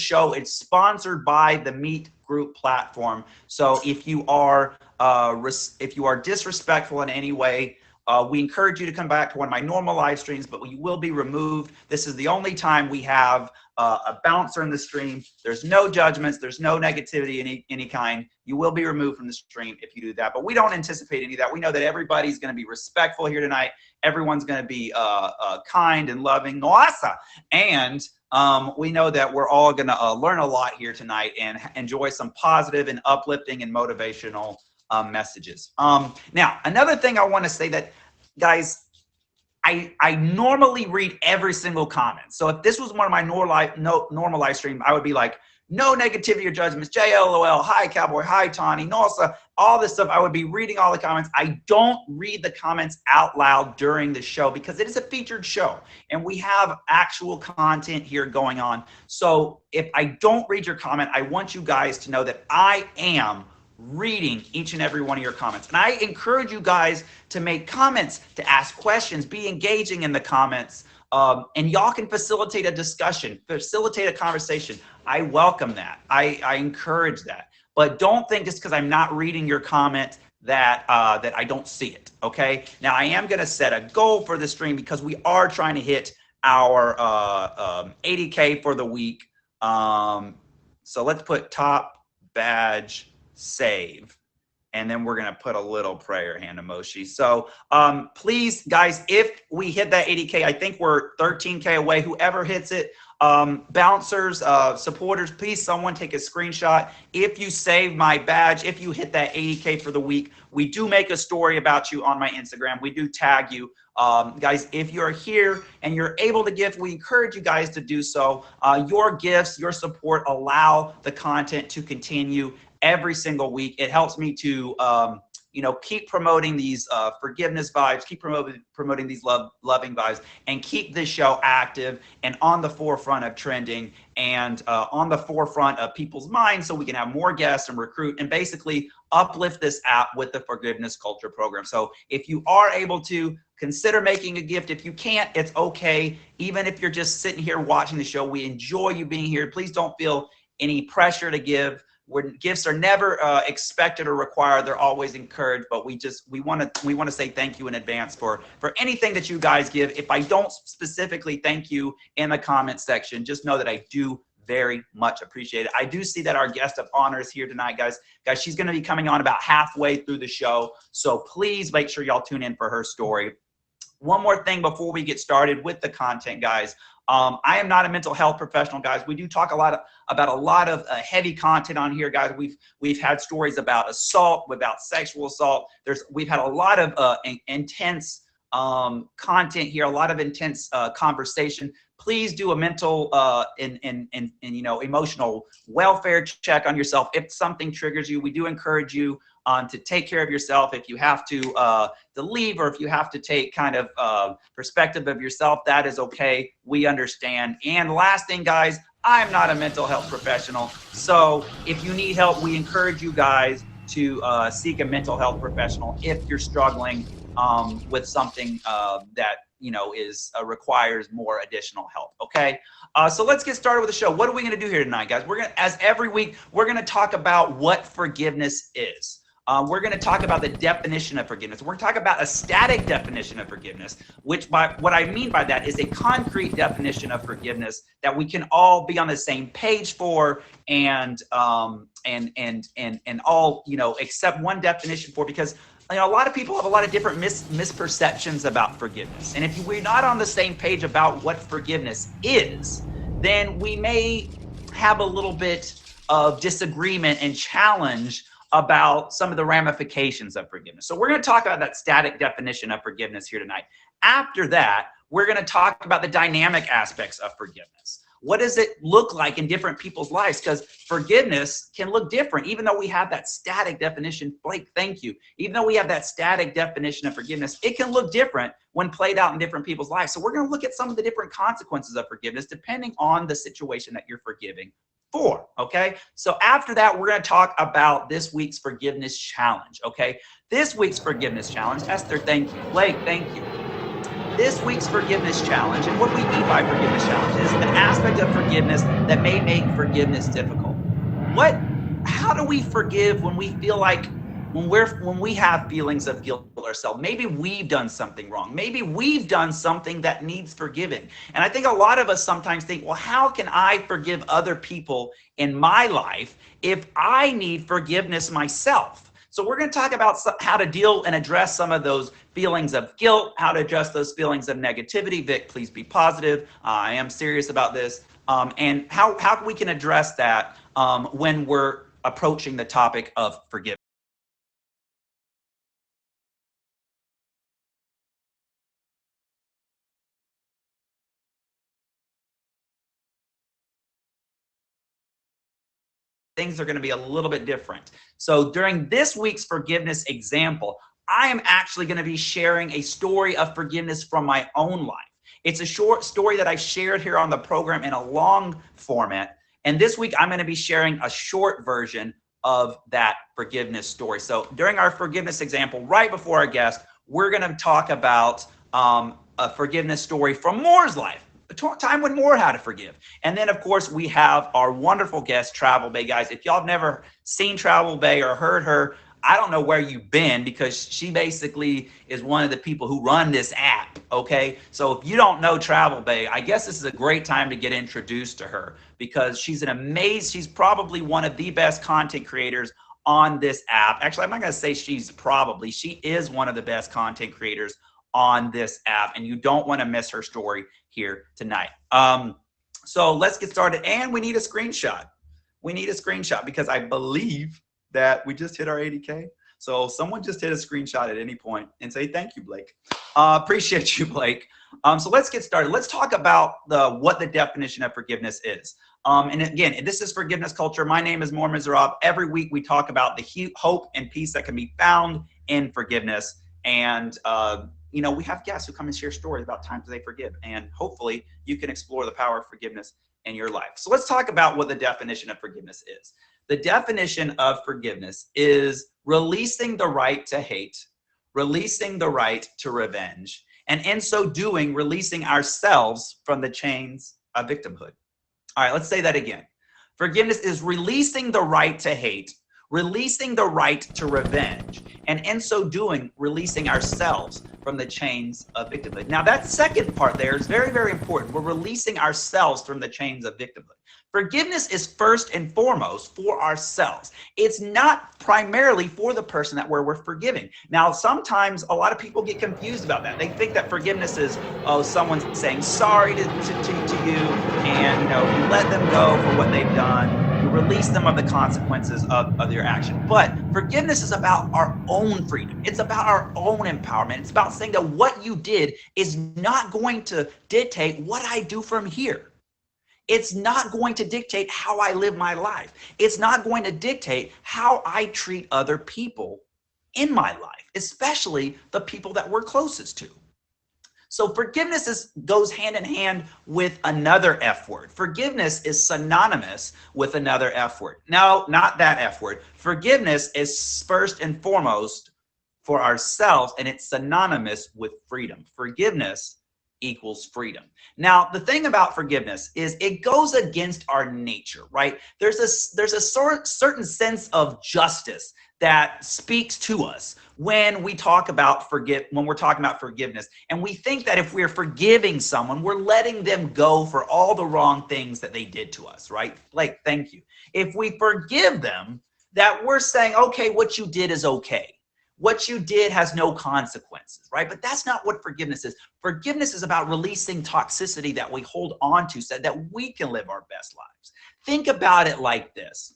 show. It's sponsored by the Meet Group platform. So if you are disrespectful in any way, we encourage you to come back to one of my normal live streams, but you will be removed. This is the only time we have a bouncer in the stream. There's no judgments. There's no negativity any kind. You will be removed from the stream if you do that. But we don't anticipate any of that. We know that everybody's going to be respectful here tonight. Everyone's going to be kind and loving. Noasa. And we know that we're all going to learn a lot here tonight and enjoy some positive and uplifting and motivational messages. Now, another thing I want to say that, guys, I normally read every single comment. So if this was one of my normal live stream, I would be like, no negativity or judgments, JLOL, hi Cowboy, hi Tawny, Nosa, all this stuff. I would be reading all the comments. I don't read the comments out loud during the show because it is a featured show and we have actual content here going on. So if I don't read your comment, I want you guys to know that I am reading each and every one of your comments. And I encourage you guys to make comments, to ask questions, be engaging in the comments, and y'all can facilitate a discussion, facilitate a conversation. I welcome that. I encourage that. But don't think just because I'm not reading your comment that that I don't see it, okay? Now, I am going to set a goal for the stream because we are trying to hit our 80K for the week. So let's put top badge save, and then we're going to put a little prayer hand emoji. So please, guys, if we hit that 80K, I think we're 13K away. Whoever hits it, bouncers, supporters, please someone take a screenshot. If you save my badge, if you hit that 80K for the week, we do make a story about you on my Instagram. We do tag you. Guys, if you're here and you're able to give, we encourage you guys to do so. Your gifts, your support allow the content to continue every single week. It helps me to, keep promoting these forgiveness vibes, keep promoting these loving vibes, and keep this show active and on the forefront of trending and on the forefront of people's minds so we can have more guests and recruit and basically uplift this app with the Forgiveness Culture program. So if you are able to, consider making a gift. If you can't, it's okay. Even if you're just sitting here watching the show, we enjoy you being here. Please don't feel any pressure to give. Gifts are never expected or required. They're always encouraged, but we want to say thank you in advance for anything that you guys give. If I don't specifically thank you in the comment section, just know that I do very much appreciate it. I do see that our guest of honor is here tonight, guys. She's going to be coming on about halfway through the show, so please make sure y'all tune in for her story. One more thing before we get started with the content, guys. I am not a mental health professional, guys. We do talk about a lot of heavy content on here, guys. We've had stories about assault, about sexual assault. We've had a lot of intense content here, a lot of intense conversation. Please do a mental and emotional welfare check on yourself. If something triggers you, we do encourage you to take care of yourself. If you have to leave, or if you have to take kind of perspective of yourself, that is okay. We understand. And last thing, guys, I'm not a mental health professional. So if you need help, we encourage you guys to seek a mental health professional if you're struggling with something that requires more additional help. Okay, so let's get started with the show. What are we going to do here tonight, guys? We're gonna, as every week, we're going to talk about what forgiveness is. We're going to talk about the definition of forgiveness. We're going to talk about a static definition of forgiveness, which what I mean by that is a concrete definition of forgiveness that we can all be on the same page for and all accept one definition for, because a lot of people have a lot of different misperceptions about forgiveness. And if we're not on the same page about what forgiveness is, then we may have a little bit of disagreement and challenge about some of the ramifications of forgiveness. So we're going to talk about that static definition of forgiveness here tonight. After that, we're going to talk about the dynamic aspects of forgiveness. What does it look like in different people's lives? Because forgiveness can look different, even though we have that static definition. Blake, thank you. Even though we have that static definition of forgiveness, it can look different when played out in different people's lives. So we're going to look at some of the different consequences of forgiveness depending on the situation that you're forgiving for, okay? So after that, we're going to talk about this week's forgiveness challenge, okay? This week's forgiveness challenge, Esther, thank you. Blake, thank you. This week's forgiveness challenge, and what we mean by forgiveness challenge, is an aspect of forgiveness that may make forgiveness difficult. How do we forgive when we feel like when we have feelings of guilt ourselves? Maybe we've done something wrong. Maybe we've done something that needs forgiving. And I think a lot of us sometimes think, well, how can I forgive other people in my life if I need forgiveness myself? So we're going to talk about how to deal and address some of those feelings of guilt, how to address those feelings of negativity. Vic, please be positive. I am serious about this. And how we can address that when we're approaching the topic of forgiveness. Things are going to be a little bit different. So during this week's forgiveness example, I am actually going to be sharing a story of forgiveness from my own life. It's a short story that I shared here on the program in a long format. And this week, I'm going to be sharing a short version of that forgiveness story. So during our forgiveness example, right before our guest, we're going to talk about a forgiveness story from Mor's life. A time when Mor had to forgive. And then, of course, we have our wonderful guest, Travel Bay. Guys, if y'all have never seen Travel Bay or heard her, I don't know where you've been, because she basically is one of the people who run this app, okay? So if you don't know Travel Bay, I guess this is a great time to get introduced to her, because she's probably one of the best content creators on this app. Actually, I'm not going to say she is one of the best content creators on this app, and you don't want to miss her story here tonight. So let's get started. And we need a screenshot. We need a screenshot because I believe that we just hit our 80K. So someone just hit a screenshot at any point and say, thank you, Blake. Appreciate you, Blake. So let's get started. Let's talk about what the definition of forgiveness is. And again, this is Forgiveness Culture. My name is Mor Miserables. Every week we talk about the hope and peace that can be found in forgiveness. And we have guests who come and share stories about times they forgive, and hopefully you can explore the power of forgiveness in your life. So let's talk about what the definition of forgiveness is. The definition of forgiveness is releasing the right to hate, releasing the right to revenge, and in so doing, releasing ourselves from the chains of victimhood. All right, let's say that again. Forgiveness is releasing the right to hate, releasing the right to revenge, and in so doing, releasing ourselves from the chains of victimhood. Now, that second part there is very, very important. We're releasing ourselves from the chains of victimhood. Forgiveness is first and foremost for ourselves. It's not primarily for the person that we're forgiving. Now, sometimes a lot of people get confused about that. They think that forgiveness is, someone's saying sorry to you, and you let them go for what they've done. You release them of the consequences of their action. But forgiveness is about our own freedom. It's about our own empowerment. It's about saying that what you did is not going to dictate what I do from here. It's not going to dictate how I live my life. It's not going to dictate how I treat other people in my life, especially the people that we're closest to. So forgiveness goes hand in hand with another F word. Forgiveness is synonymous with another F word. No, not that F word. Forgiveness is first and foremost for ourselves, and it's synonymous with freedom. Forgiveness equals freedom. Now, the thing about forgiveness is it goes against our nature, right? There's a certain sense of justice that speaks to us when we talk about when we're talking about forgiveness. And we think that if we're forgiving someone, we're letting them go for all the wrong things that they did to us, right? Like, thank you. If we forgive them, that we're saying, okay, what you did is okay. What you did has no consequences, right? But that's not what forgiveness is. Forgiveness is about releasing toxicity that we hold on to so that we can live our best lives. Think about it like this.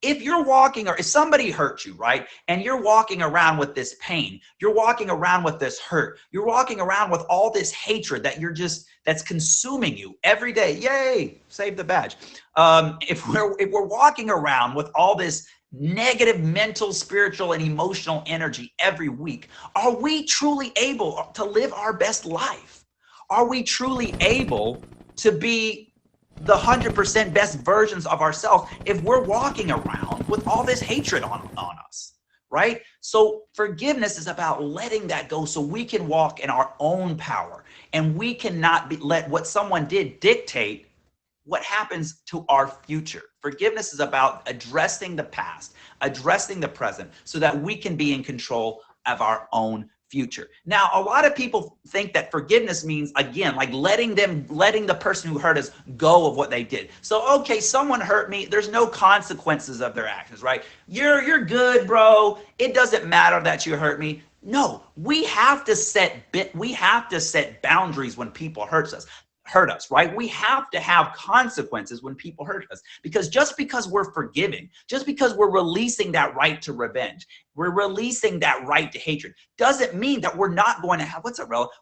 If if somebody hurt you, right, and you're walking around with this pain, you're walking around with this hurt, you're walking around with all this hatred that's consuming you every day. Yay, save the badge. If we're walking around with all this negative mental, spiritual, and emotional energy every week, are we truly able to live our best life? Are we truly able to be the 100% best versions of ourselves if we're walking around with all this hatred on us, right? So forgiveness is about letting that go so we can walk in our own power, and we cannot let what someone did dictate what happens to our future. Forgiveness is about addressing the past, addressing the present, so that we can be in control of our own future. Now, a lot of people think that forgiveness means, again, like letting the person who hurt us go of what they did. So, okay, someone hurt me. There's no consequences of their actions, right? You're good, bro. It doesn't matter that you hurt me. No, we have to set boundaries when people hurt us, right? We have to have consequences when people hurt us, because just because we're forgiving, just because we're releasing that right to revenge, we're releasing that right to hatred, doesn't mean that we're not going to have,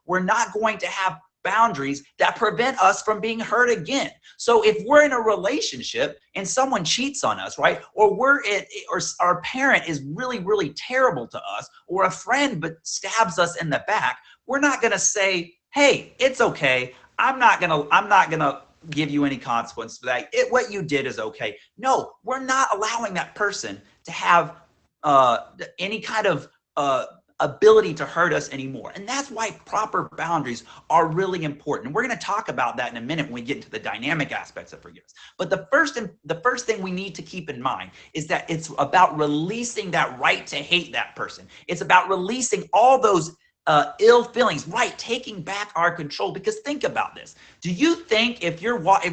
we're not going to have boundaries that prevent us from being hurt again. So if we're in a relationship and someone cheats on us, right? Or or our parent is really, really terrible to us, or a friend but stabs us in the back, we're not going to say, hey, it's okay. I'm not gonna give you any consequence for that. What you did is okay. No, we're not allowing that person to have any kind of ability to hurt us anymore. And that's why proper boundaries are really important. And we're going to talk about that in a minute when we get into the dynamic aspects of forgiveness. But the first thing we need to keep in mind is that it's about releasing that right to hate that person. It's about releasing all those ill feelings, right? Taking back our control. Because think about this. Do you think if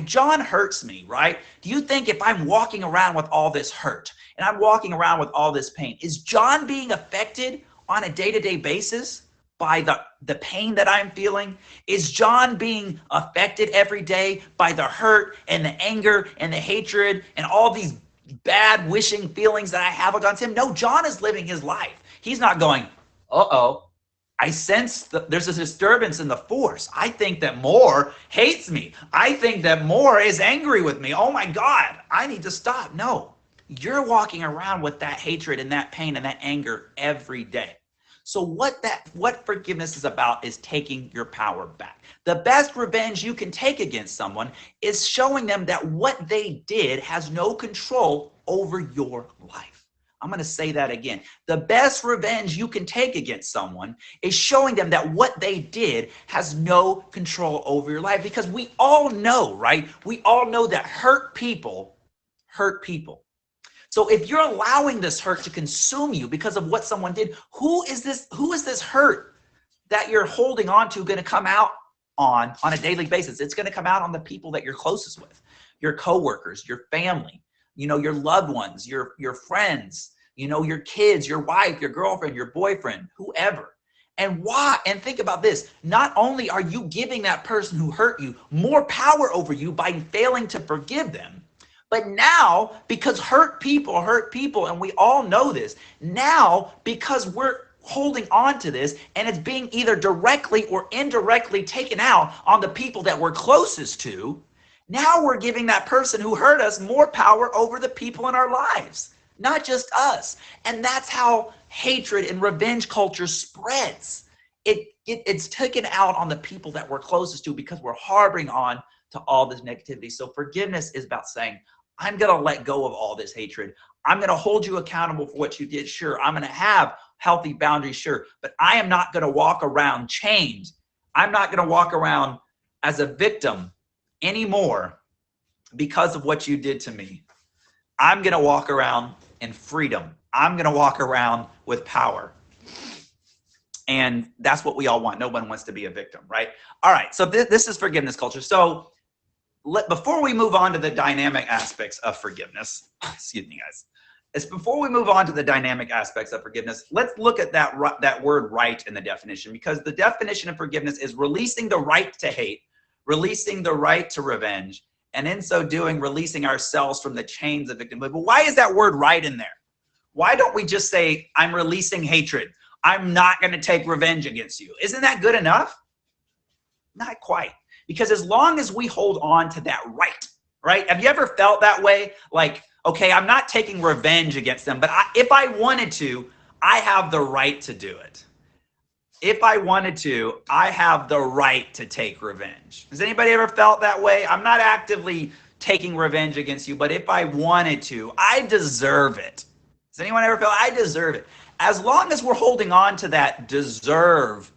John hurts me, right? Do you think if I'm walking around with all this hurt and I'm walking around with all this pain, is John being affected on a day-to-day basis by the pain that I'm feeling? Is John being affected every day by the hurt and the anger and the hatred and all these bad wishing feelings that I have against him? No, John is living his life. He's not going, uh-oh, I sense that there's a disturbance in the force. I think that Mor hates me. I think that Mor is angry with me. Oh my God, I need to stop. No, you're walking around with that hatred and that pain and that anger every day. So what forgiveness is about is taking your power back. The best revenge you can take against someone is showing them that what they did has no control over your life. I'm going to say that again. The best revenge you can take against someone is showing them that what they did has no control over your life. Because we all know, right? We all know that hurt people hurt people. So if you're allowing this hurt to consume you because of what someone did, who is this hurt that you're holding on to going to come out on a daily basis? It's going to come out on the people that you're closest with, your coworkers, your family, your loved ones, your friends, your kids, your wife, your girlfriend, your boyfriend, whoever. And why? And think about this. Not only are you giving that person who hurt you more power over you by failing to forgive them, but now, because hurt people, and we all know this, now, because we're holding on to this and it's being either directly or indirectly taken out on the people that we're closest to, now we're giving that person who hurt us more power over the people in our lives, not just us. And that's how hatred and revenge culture spreads. It's taken out on the people that we're closest to because we're harboring on to all this negativity. So forgiveness is about saying, I'm going to let go of all this hatred. I'm going to hold you accountable for what you did. Sure, I'm going to have healthy boundaries. Sure, but I am not going to walk around chained. I'm not going to walk around as a victim anymore because of what you did to me. I'm going to walk around in freedom. I'm going to walk around with power. And that's what we all want. No one wants to be a victim, right? All right, so this is forgiveness culture. So before we move on to the dynamic aspects of forgiveness, excuse me, guys. Before we move on to the dynamic aspects of forgiveness, let's look at that word right in the definition, because the definition of forgiveness is releasing the right to hate, releasing the right to revenge, and in so doing, releasing ourselves from the chains of victimhood. But why is that word right in there? Why don't we just say, I'm releasing hatred? I'm not going to take revenge against you. Isn't that good enough? Not quite. Because as long as we hold on to that right? Have you ever felt that way? Like, okay, I'm not taking revenge against them, but if I wanted to, I have the right to do it. If I wanted to, I have the right to take revenge. Has anybody ever felt that way? I'm not actively taking revenge against you, but if I wanted to, I deserve it. Does anyone ever feel I deserve it? As long as we're holding on to that deserve,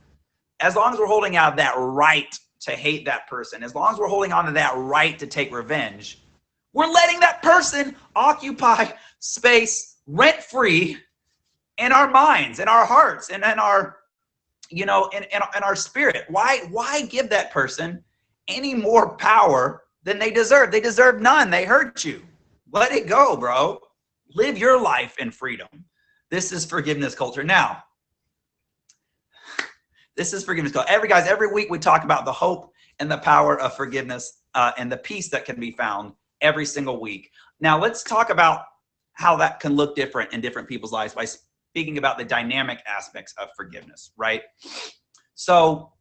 as long as we're holding out that right to hate that person, as long as we're holding on to that right to take revenge, we're letting that person occupy space rent-free in our minds, in our hearts, and in our, you know, in our spirit. Why give that person any more power than they deserve? They deserve none. They hurt you. Let it go, bro. Live your life in freedom. This is forgiveness culture. Now, this is forgiveness culture. Every week we talk about the hope and the power of forgiveness and the peace that can be found every single week. Now, let's talk about how that can look different in different people's lives by speaking about the dynamic aspects of forgiveness, right? So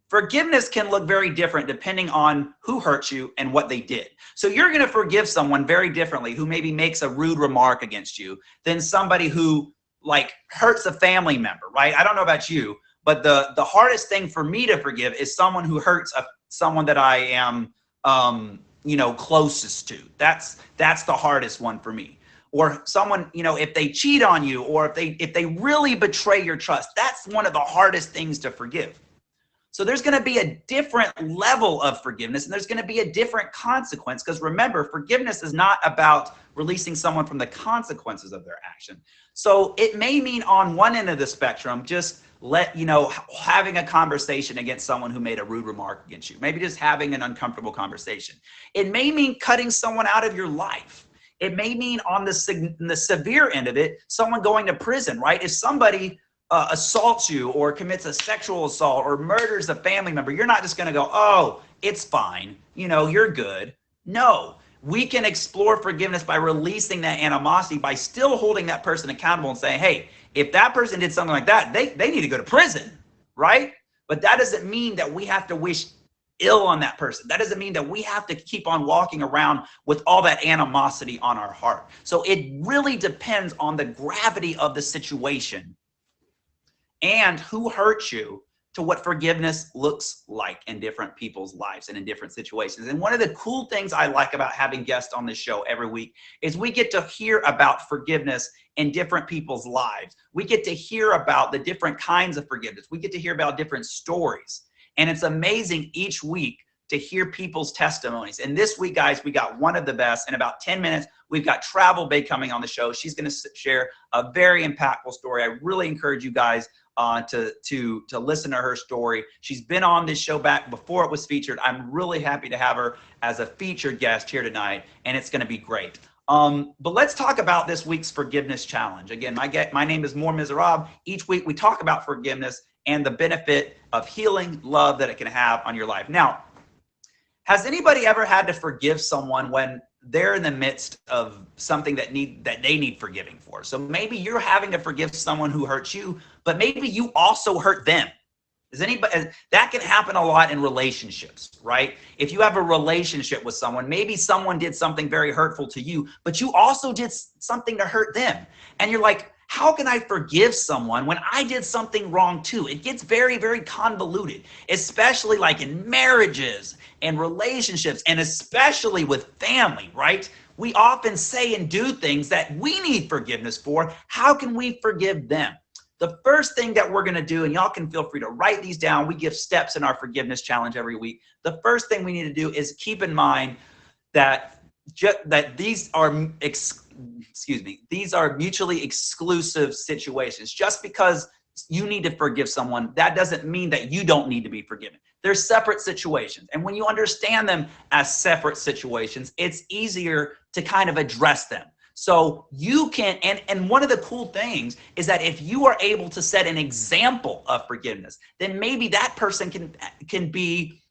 forgiveness can look very different depending on who hurt you and what they did. So you're going to forgive someone very differently who maybe makes a rude remark against you than somebody who like hurts a family member, right? I don't know about you, but the hardest thing for me to forgive is someone who hurts someone that I am, you know, closest to. That's the hardest one for me. Or someone, you know, if they cheat on you, or if they really betray your trust, that's one of the hardest things to forgive. So there's going to be a different level of forgiveness, and there's going to be a different consequence, because remember, forgiveness is not about releasing someone from the consequences of their action. So it may mean on one end of the spectrum, just having a conversation against someone who made a rude remark against you, maybe just having an uncomfortable conversation. It may mean cutting someone out of your life. It may mean on the severe end of it, someone going to prison, right? If somebody assaults you or commits a sexual assault or murders a family member, you're not just going to go, oh, it's fine, you know, you're good. No, we can explore forgiveness by releasing that animosity, by still holding that person accountable and saying, hey, if that person did something like that, they need to go to prison, right? But that doesn't mean that we have to wish ill on that person. That doesn't mean that we have to keep on walking around with all that animosity on our heart. So it really depends on the gravity of the situation and who hurt you to what forgiveness looks like in different people's lives and in different situations. And one of the cool things I like about having guests on this show every week is we get to hear about forgiveness in different people's lives. We get to hear about the different kinds of forgiveness. We get to hear about different stories. And it's amazing each week to hear people's testimonies. And this week, guys, we got one of the best. In about 10 minutes, we've got Travel Bay coming on the show. She's going to share a very impactful story. I really encourage you guys to listen to her story. She's been on this show back before it was featured. I'm really happy to have her as a featured guest here tonight, and it's going to be great. But let's talk about this week's forgiveness challenge. Again, my name is Mor Miserables. Each week we talk about forgiveness and the benefit of healing, love that it can have on your life. Now, has anybody ever had to forgive someone when they're in the midst of something that they need forgiving for? So maybe you're having to forgive someone who hurt you, but maybe you also hurt them. That can happen a lot in relationships, right? If you have a relationship with someone, maybe someone did something very hurtful to you, but you also did something to hurt them. And you're like, how can I forgive someone when I did something wrong too? It gets very, very convoluted, especially like in marriages and relationships, and especially with family, right? We often say and do things that we need forgiveness for. How can we forgive them? The first thing that we're going to do, and y'all can feel free to write these down. We give steps in our forgiveness challenge every week. The first thing we need to do is keep in mind that these are mutually exclusive situations. Just because you need to forgive someone, that doesn't mean that you don't need to be forgiven. They're separate situations. And when you understand them as separate situations, it's easier to kind of address them. So you can, and one of the cool things is that if you are able to set an example of forgiveness, then maybe that person can be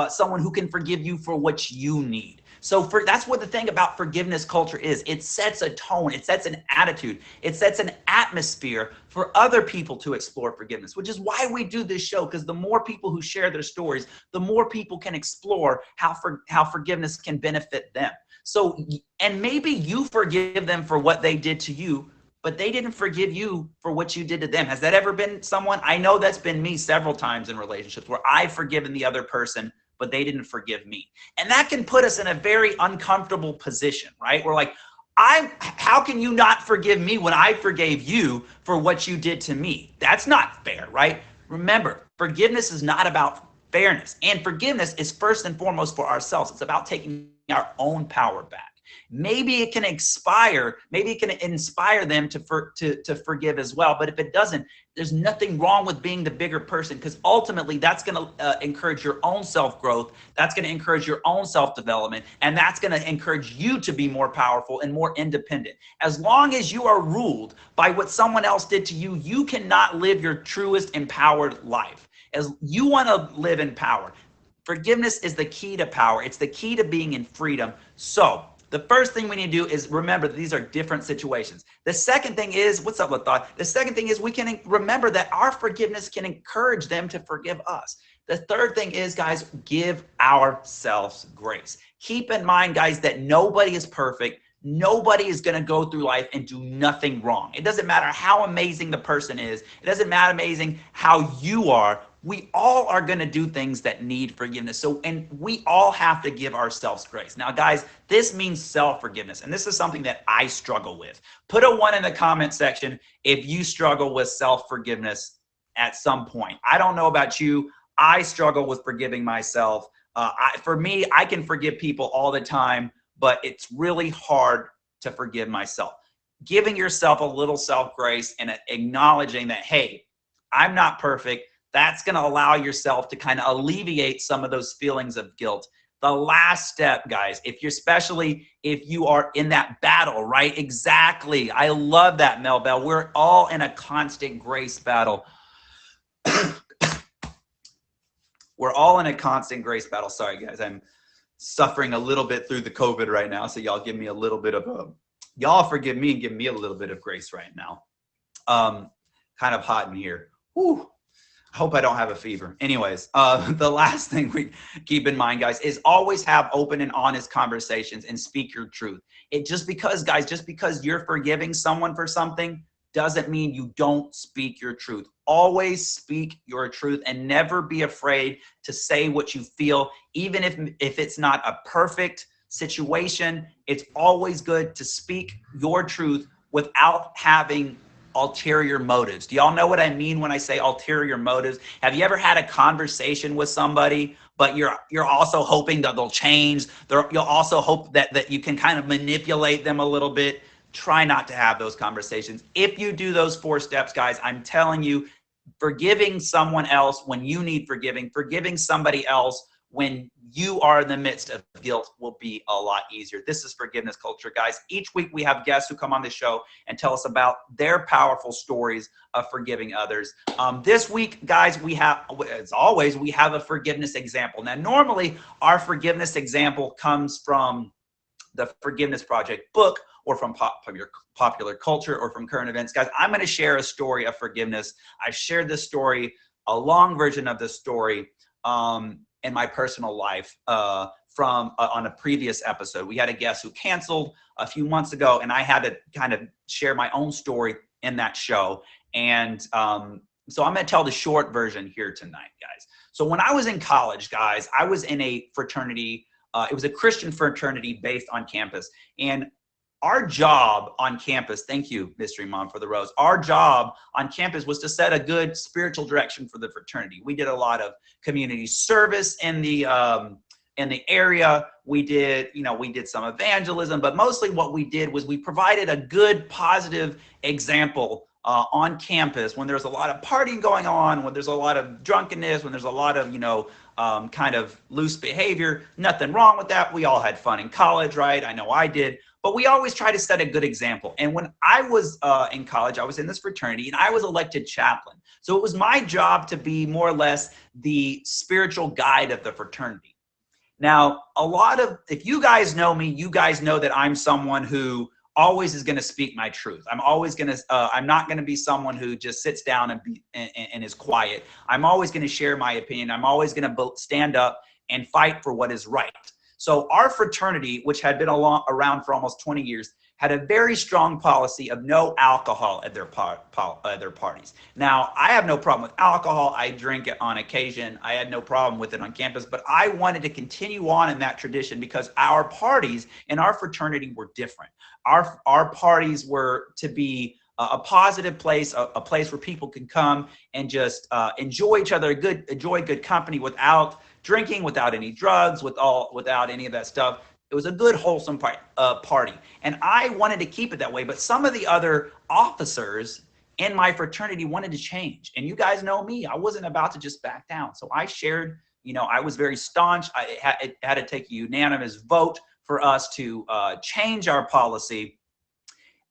someone who can forgive you for what you need. So that's what the thing about forgiveness culture is. It sets a tone, it sets an attitude, it sets an atmosphere for other people to explore forgiveness, which is why we do this show, because the more people who share their stories, the more people can explore how forgiveness can benefit them. So, and maybe you forgive them for what they did to you, but they didn't forgive you for what you did to them. Has that ever been someone? I know that's been me several times in relationships where I've forgiven the other person, but they didn't forgive me. And that can put us in a very uncomfortable position, right? We're like, How can you not forgive me when I forgave you for what you did to me? That's not fair, right? Remember, forgiveness is not about fairness, and forgiveness is first and foremost for ourselves. It's about taking our own power back. Maybe it can expire, maybe it can inspire them to forgive as well. But if it doesn't, there's nothing wrong with being the bigger person, because ultimately that's going to encourage your own self-growth. That's going to encourage your own self-development, and that's going to encourage you to be more powerful and more independent. As long as you are ruled by what someone else did to you, you cannot live your truest empowered life. As you want to live in power, forgiveness is the key to power. It's the key to being in freedom. So the first thing we need to do is remember that these are different situations. The second thing is, what's up, Lathar? The second thing is we can remember that our forgiveness can encourage them to forgive us. The third thing is, guys, give ourselves grace. Keep in mind, guys, that nobody is perfect. Nobody is going to go through life and do nothing wrong. It doesn't matter how amazing the person is. It doesn't matter amazing how you are. We all are going to do things that need forgiveness. So, and we all have to give ourselves grace. Now, guys, this means self-forgiveness. And this is something that I struggle with. Put a 1 in the comment section if you struggle with self-forgiveness at some point. I don't know about you. I struggle with forgiving myself. For me, I can forgive people all the time, but it's really hard to forgive myself. Giving yourself a little self-grace and acknowledging that, hey, I'm not perfect. That's going to allow yourself to kind of alleviate some of those feelings of guilt. The last step, guys, especially if you are in that battle, right? Exactly. I love that, Mel Bell. We're all in a constant grace battle. We're all in a constant grace battle. Sorry, guys. I'm suffering a little bit through the COVID right now. So y'all give me a little bit of y'all forgive me and give me a little bit of grace right now. Kind of hot in here. Whew. I hope I don't have a fever. Anyways, the last thing we keep in mind, guys, is always have open and honest conversations and speak your truth. Just because you're forgiving someone for something doesn't mean you don't speak your truth. Always speak your truth and never be afraid to say what you feel, even if it's not a perfect situation. It's always good to speak your truth without having ulterior motives. Do y'all know what I mean when I say ulterior motives? Have you ever had a conversation with somebody, but you're also hoping that they'll change? You'll also hope that you can kind of manipulate them a little bit. Try not to have those conversations. If you do those 4 steps, guys, I'm telling you, forgiving someone else when you need forgiving somebody else when you are in the midst of guilt will be a lot easier. This is Forgiveness Culture, guys. Each week we have guests who come on the show and tell us about their powerful stories of forgiving others. This week, guys, as always, we have a forgiveness example. Now, normally our forgiveness example comes from the Forgiveness Project book or from popular culture or from current events. Guys, I'm going to share a story of forgiveness. I shared this story, a long version of this story, in my personal life on a previous episode. We had a guest who canceled a few months ago, and I had to kind of share my own story in that show. And so I'm going to tell the short version here tonight, guys. So when I was in college, guys, I was in a fraternity. It was a Christian fraternity based on campus. And our job on campus, thank you, Mystery Mom, for the rose. Our job on campus was to set a good spiritual direction for the fraternity. We did a lot of community service in the area. We did some evangelism, but mostly what we did was we provided a good, positive example on campus when there's a lot of partying going on, when there's a lot of drunkenness, when there's a lot of, kind of loose behavior. Nothing wrong with that. We all had fun in college, right? I know I did. But we always try to set a good example. And when I was in college, I was in this fraternity and I was elected chaplain. So it was my job to be more or less the spiritual guide of the fraternity. Now, if you guys know me, you guys know that I'm someone who always is going to speak my truth. I'm not going to be someone who just sits down and is quiet. I'm always going to share my opinion. I'm always going to stand up and fight for what is right. So our fraternity, which had been around for almost 20 years, had a very strong policy of no alcohol at their parties. Now, I have no problem with alcohol. I drink it on occasion. I had no problem with it on campus, but I wanted to continue on in that tradition because our parties in our fraternity were different. Our parties were to be a positive place, a place where people can come and just enjoy each other, enjoy good company without drinking, without any drugs, without any of that stuff. It was a good, wholesome party. And I wanted to keep it that way. But some of the other officers in my fraternity wanted to change. And you guys know me. I wasn't about to just back down. So I shared, I was very staunch. It had to take a unanimous vote for us to change our policy.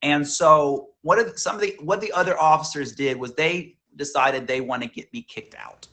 And so what the other officers did was they decided they want to get me kicked out.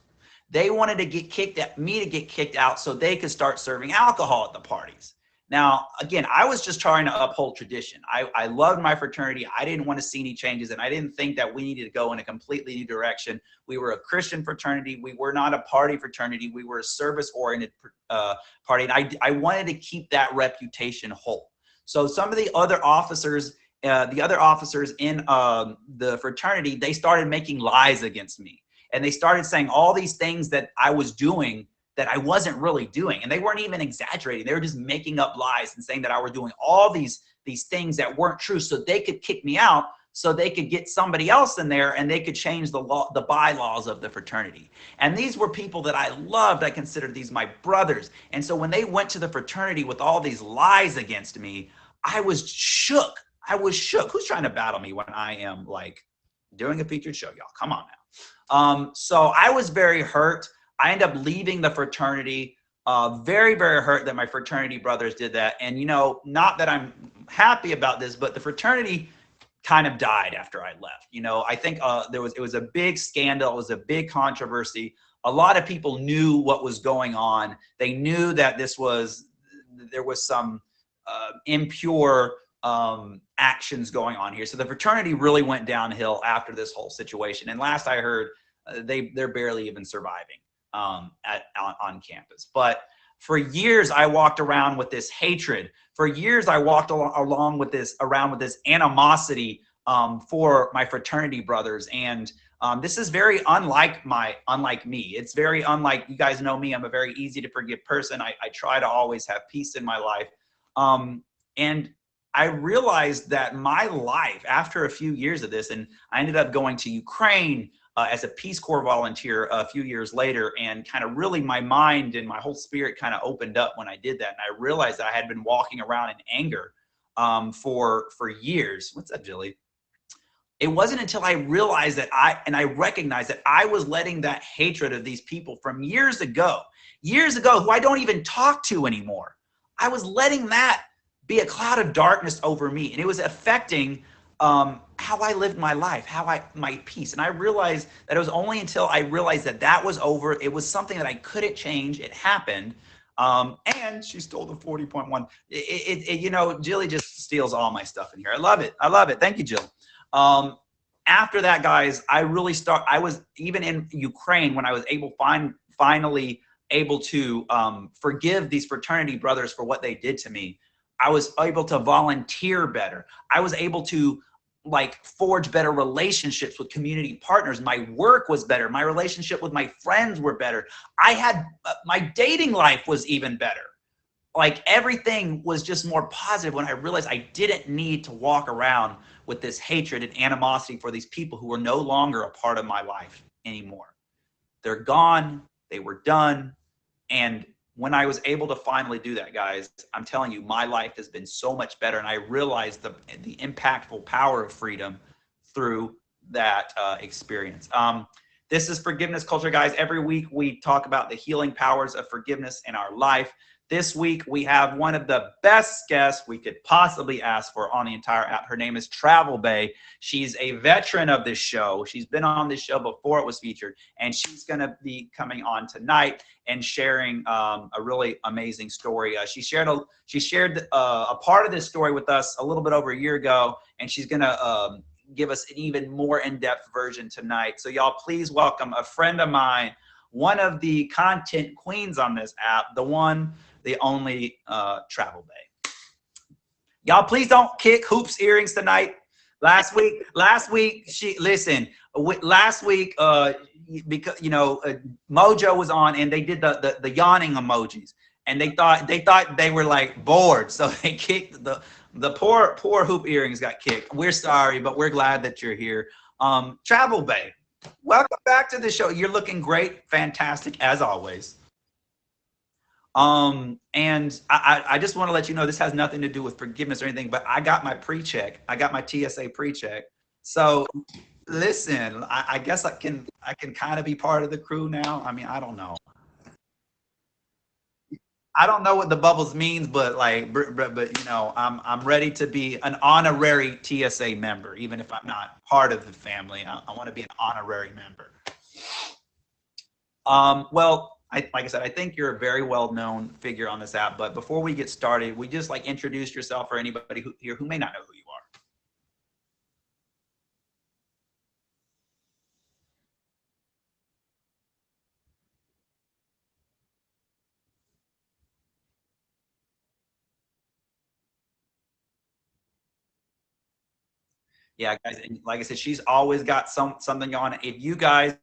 They wanted to get me to get kicked out so they could start serving alcohol at the parties. Now, again, I was just trying to uphold tradition. I loved my fraternity. I didn't want to see any changes, and I didn't think that we needed to go in a completely new direction. We were a Christian fraternity. We were not a party fraternity. We were a service-oriented party, and I wanted to keep that reputation whole. So some of the other officers in the fraternity, they started making lies against me. And they started saying all these things that I was doing that I wasn't really doing. And they weren't even exaggerating. They were just making up lies and saying that I was doing all these things that weren't true so they could kick me out, so they could get somebody else in there and they could change the bylaws of the fraternity. And these were people that I loved. I considered these my brothers. And so when they went to the fraternity with all these lies against me, I was shook. I was shook. Who's trying to battle me when I am like doing a featured show, y'all? Come on now. So I was very hurt. I ended up leaving the fraternity, very, very hurt that my fraternity brothers did that. And, not that I'm happy about this, but the fraternity kind of died after I left. I think it was a big scandal. It was a big controversy. A lot of people knew what was going on. They knew that there was some impure actions going on here. So the fraternity really went downhill after this whole situation. And last I heard, they're barely even surviving on campus. But for years I walked around with this hatred. For years I walked around with this animosity for my fraternity brothers. And this is very unlike me. It's very unlike, you guys know me. I'm a very easy to forgive person. I try to always have peace in my life. And I realized that my life, after a few years of this, and I ended up going to Ukraine as a Peace Corps volunteer a few years later, and kind of really my mind and my whole spirit kind of opened up when I did that. And I realized that I had been walking around in anger for years. What's up, Jilly? It wasn't until I realized that I recognized that I was letting that hatred of these people from years ago, who I don't even talk to anymore. I was letting that be a cloud of darkness over me. And it was affecting how I lived my life, my peace. And I realized that it was only until I realized that was over. It was something that I couldn't change. It happened. And she stole the 40.1. Jilly just steals all my stuff in here. I love it. Thank you, Jill. After that, guys, I was even in Ukraine when I was finally able to forgive these fraternity brothers for what they did to me. I was able to volunteer better. I was able to forge better relationships with community partners. My work was better. My relationship with my friends were better. I had my dating life was even better. Everything was just more positive when I realized I didn't need to walk around with this hatred and animosity for these people who were no longer a part of my life anymore. They're gone. They were done. And when I was able to finally do that, guys, I'm telling you, my life has been so much better. And I realized the impactful power of freedom through that experience. This is Forgiveness Culture, guys. Every week we talk about the healing powers of forgiveness in our life. This week we have one of the best guests we could possibly ask for on the entire app. Her name is Travel Bay. She's a veteran of this show. She's been on this show before it was featured, and she's going to be coming on tonight and sharing a really amazing story. She shared a part of this story with us a little bit over a year ago, and she's going to give us an even more in-depth version tonight. So y'all, please welcome a friend of mine, one of the content queens on this app, the one the only travel bay. Y'all, please don't kick Hoops earrings tonight. Last week, last week, because Mojo was on and they did the yawning emojis, and they thought they were like bored, so they kicked the poor Hoop earrings got kicked. We're sorry, but we're glad that you're here. Travel Bay, welcome back to the show. You're looking great, fantastic as always. And I just want to let you know this has nothing to do with forgiveness or anything, but I got my pre-check. I got my TSA pre-check. So listen, I guess I can kind of be part of the crew now. I mean, I don't know. I don't know what the bubbles means, but like, but I'm ready to be an honorary TSA member, even if I'm not part of the family. I want to be an honorary member. Well, like I said, I think you're a very well-known figure on this app. But before we get started, we just like introduce yourself for anybody here who may not know who you are. Yeah, guys, and like I said, she's always got something on. If you guys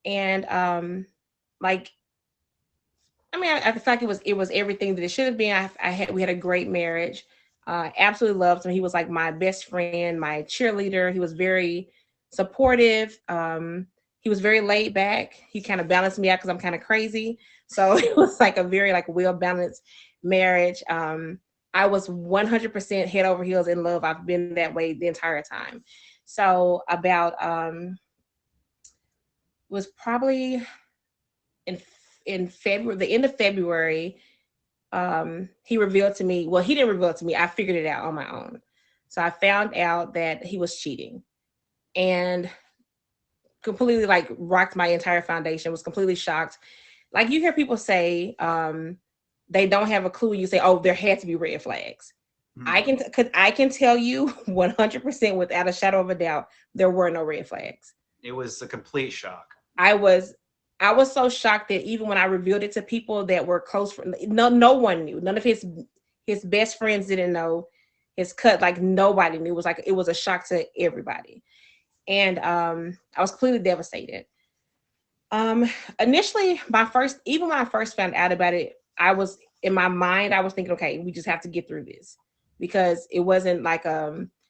And like I mean, I feel like it was everything that it should have been. We had a great marriage. Absolutely loved him. He was like my best friend, my cheerleader. He was very supportive. He was very laid back. He kind of balanced me out because I'm kind of crazy. So it was like a very like well balanced marriage. I was 100% head over heels in love. I've been that way the entire time. So about was probably in in February, the end of February, he revealed to me, well, he didn't reveal it to me. I figured it out on my own. So I found out that he was cheating and completely like rocked my entire foundation, was completely shocked. Like you hear people say, they don't have a clue. You say, oh, there had to be red flags. Cause I can tell you 100% without a shadow of a doubt, there were no red flags. it was a complete shock. I was I was so shocked that even when I revealed it to people that were close friends, no one knew. None of his best friends didn't know. His cut, like nobody knew. It was a shock to everybody. And I was completely devastated. Um Initially my first even when I first found out about it, I was in my mind, I was thinking, okay, we just have to get through this because it wasn't like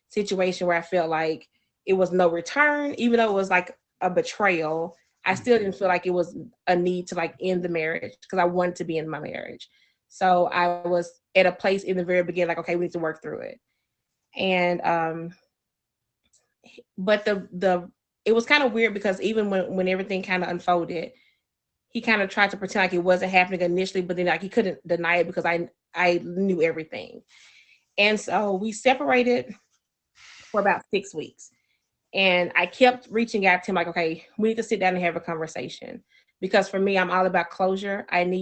situation where I felt like it was no return, even though it was like a betrayal. I still didn't feel like it was a need to like end the marriage because I wanted to be in my marriage. So I was at a place in the very beginning, like, okay, we need to work through it. And but the it was kind of weird because even when everything kind of unfolded, he kind of tried to pretend like it wasn't happening initially, but then like he couldn't deny it because I knew everything. And so we separated for about 6 weeks. And I kept reaching out to him like, okay, we need to sit down and have a conversation. Because for me, I'm all about closure. Everything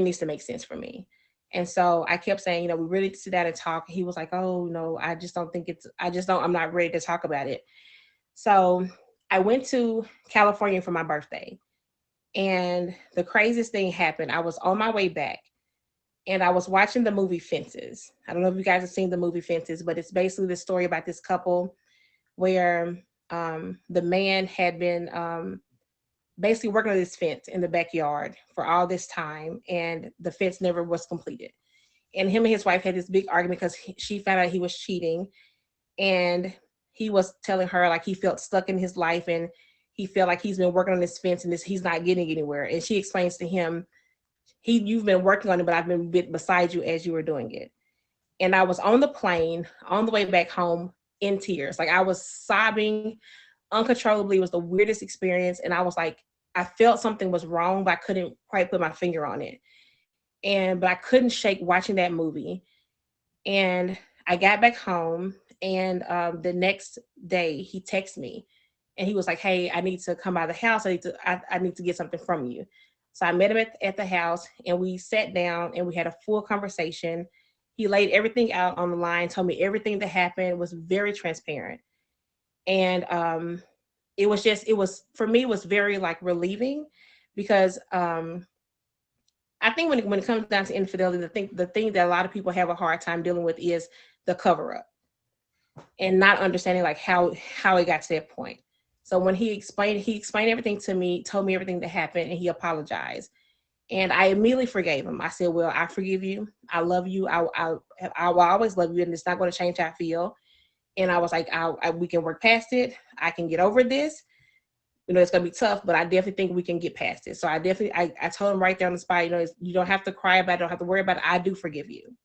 needs to make sense for me. And so I kept saying, we really need to sit down and talk. He was like, oh, no, I'm not ready to talk about it. So I went to California for my birthday. And the craziest thing happened. I was on my way back and I was watching the movie Fences. I don't know if you guys have seen the movie Fences, but it's basically the story about this couple where the man had been basically working on this fence in the backyard for all this time, and the fence never was completed. And him and his wife had this big argument because she found out he was cheating, and he was telling her like he felt stuck in his life and he felt like he's been working on this fence and he's not getting anywhere. And she explains to him, you've been working on it, but I've been beside you as you were doing it. And I was on the plane on the way back home in tears. Like I was sobbing uncontrollably. It was the weirdest experience. And I was like, I felt something was wrong, but I couldn't quite put my finger on it. But I couldn't shake watching that movie. And I got back home, and the next day he texted me and he was like, hey, I need to come by the house. I need to get something from you. So I met him at the house, and we sat down and we had a full conversation. He laid everything out on the line, told me everything that happened, was very transparent. And for me, it was very like relieving, because I think when it comes down to infidelity, the thing that a lot of people have a hard time dealing with is the cover up and not understanding like how it got to that point. So when he explained everything to me, told me everything that happened, and he apologized. And I immediately forgave him. I said, well, I forgive you. I love you. I will always love you, and it's not going to change how I feel. And I was like, we can work past it. I can get over this. It's going to be tough, but I definitely think we can get past it. So I told him right there on the spot, you don't have to cry about it. Don't have to worry about it. I do forgive you.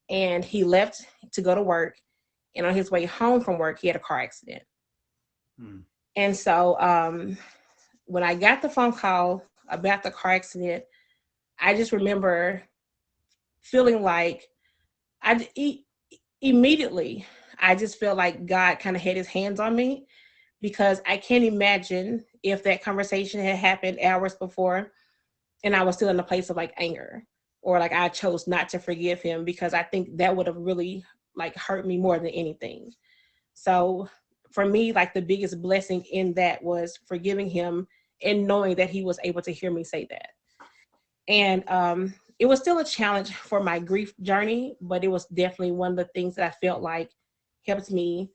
And he left to go to work. And on his way home from work, he had a car accident. And so when I got the phone call about the car accident, I just remember feeling like immediately, I just felt like God kind of had his hands on me, because I can't imagine if that conversation had happened hours before and I was still in a place of like anger, or like I chose not to forgive him, because I think that would have really like hurt me more than anything. So for me, like the biggest blessing in that was forgiving him and knowing that he was able to hear me say that. And it was still a challenge for my grief journey, but it was definitely one of the things that I felt like helped me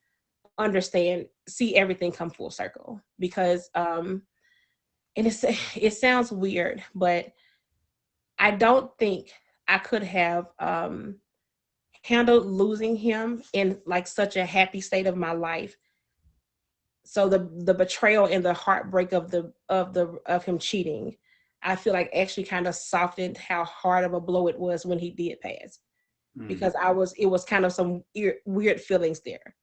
see everything come full circle. Because and it sounds weird, but I don't think I could have handled losing him in like such a happy state of my life. So the betrayal and the heartbreak of him cheating, I feel like actually kind of softened how hard of a blow it was when he did pass, because it was kind of some weird feelings there.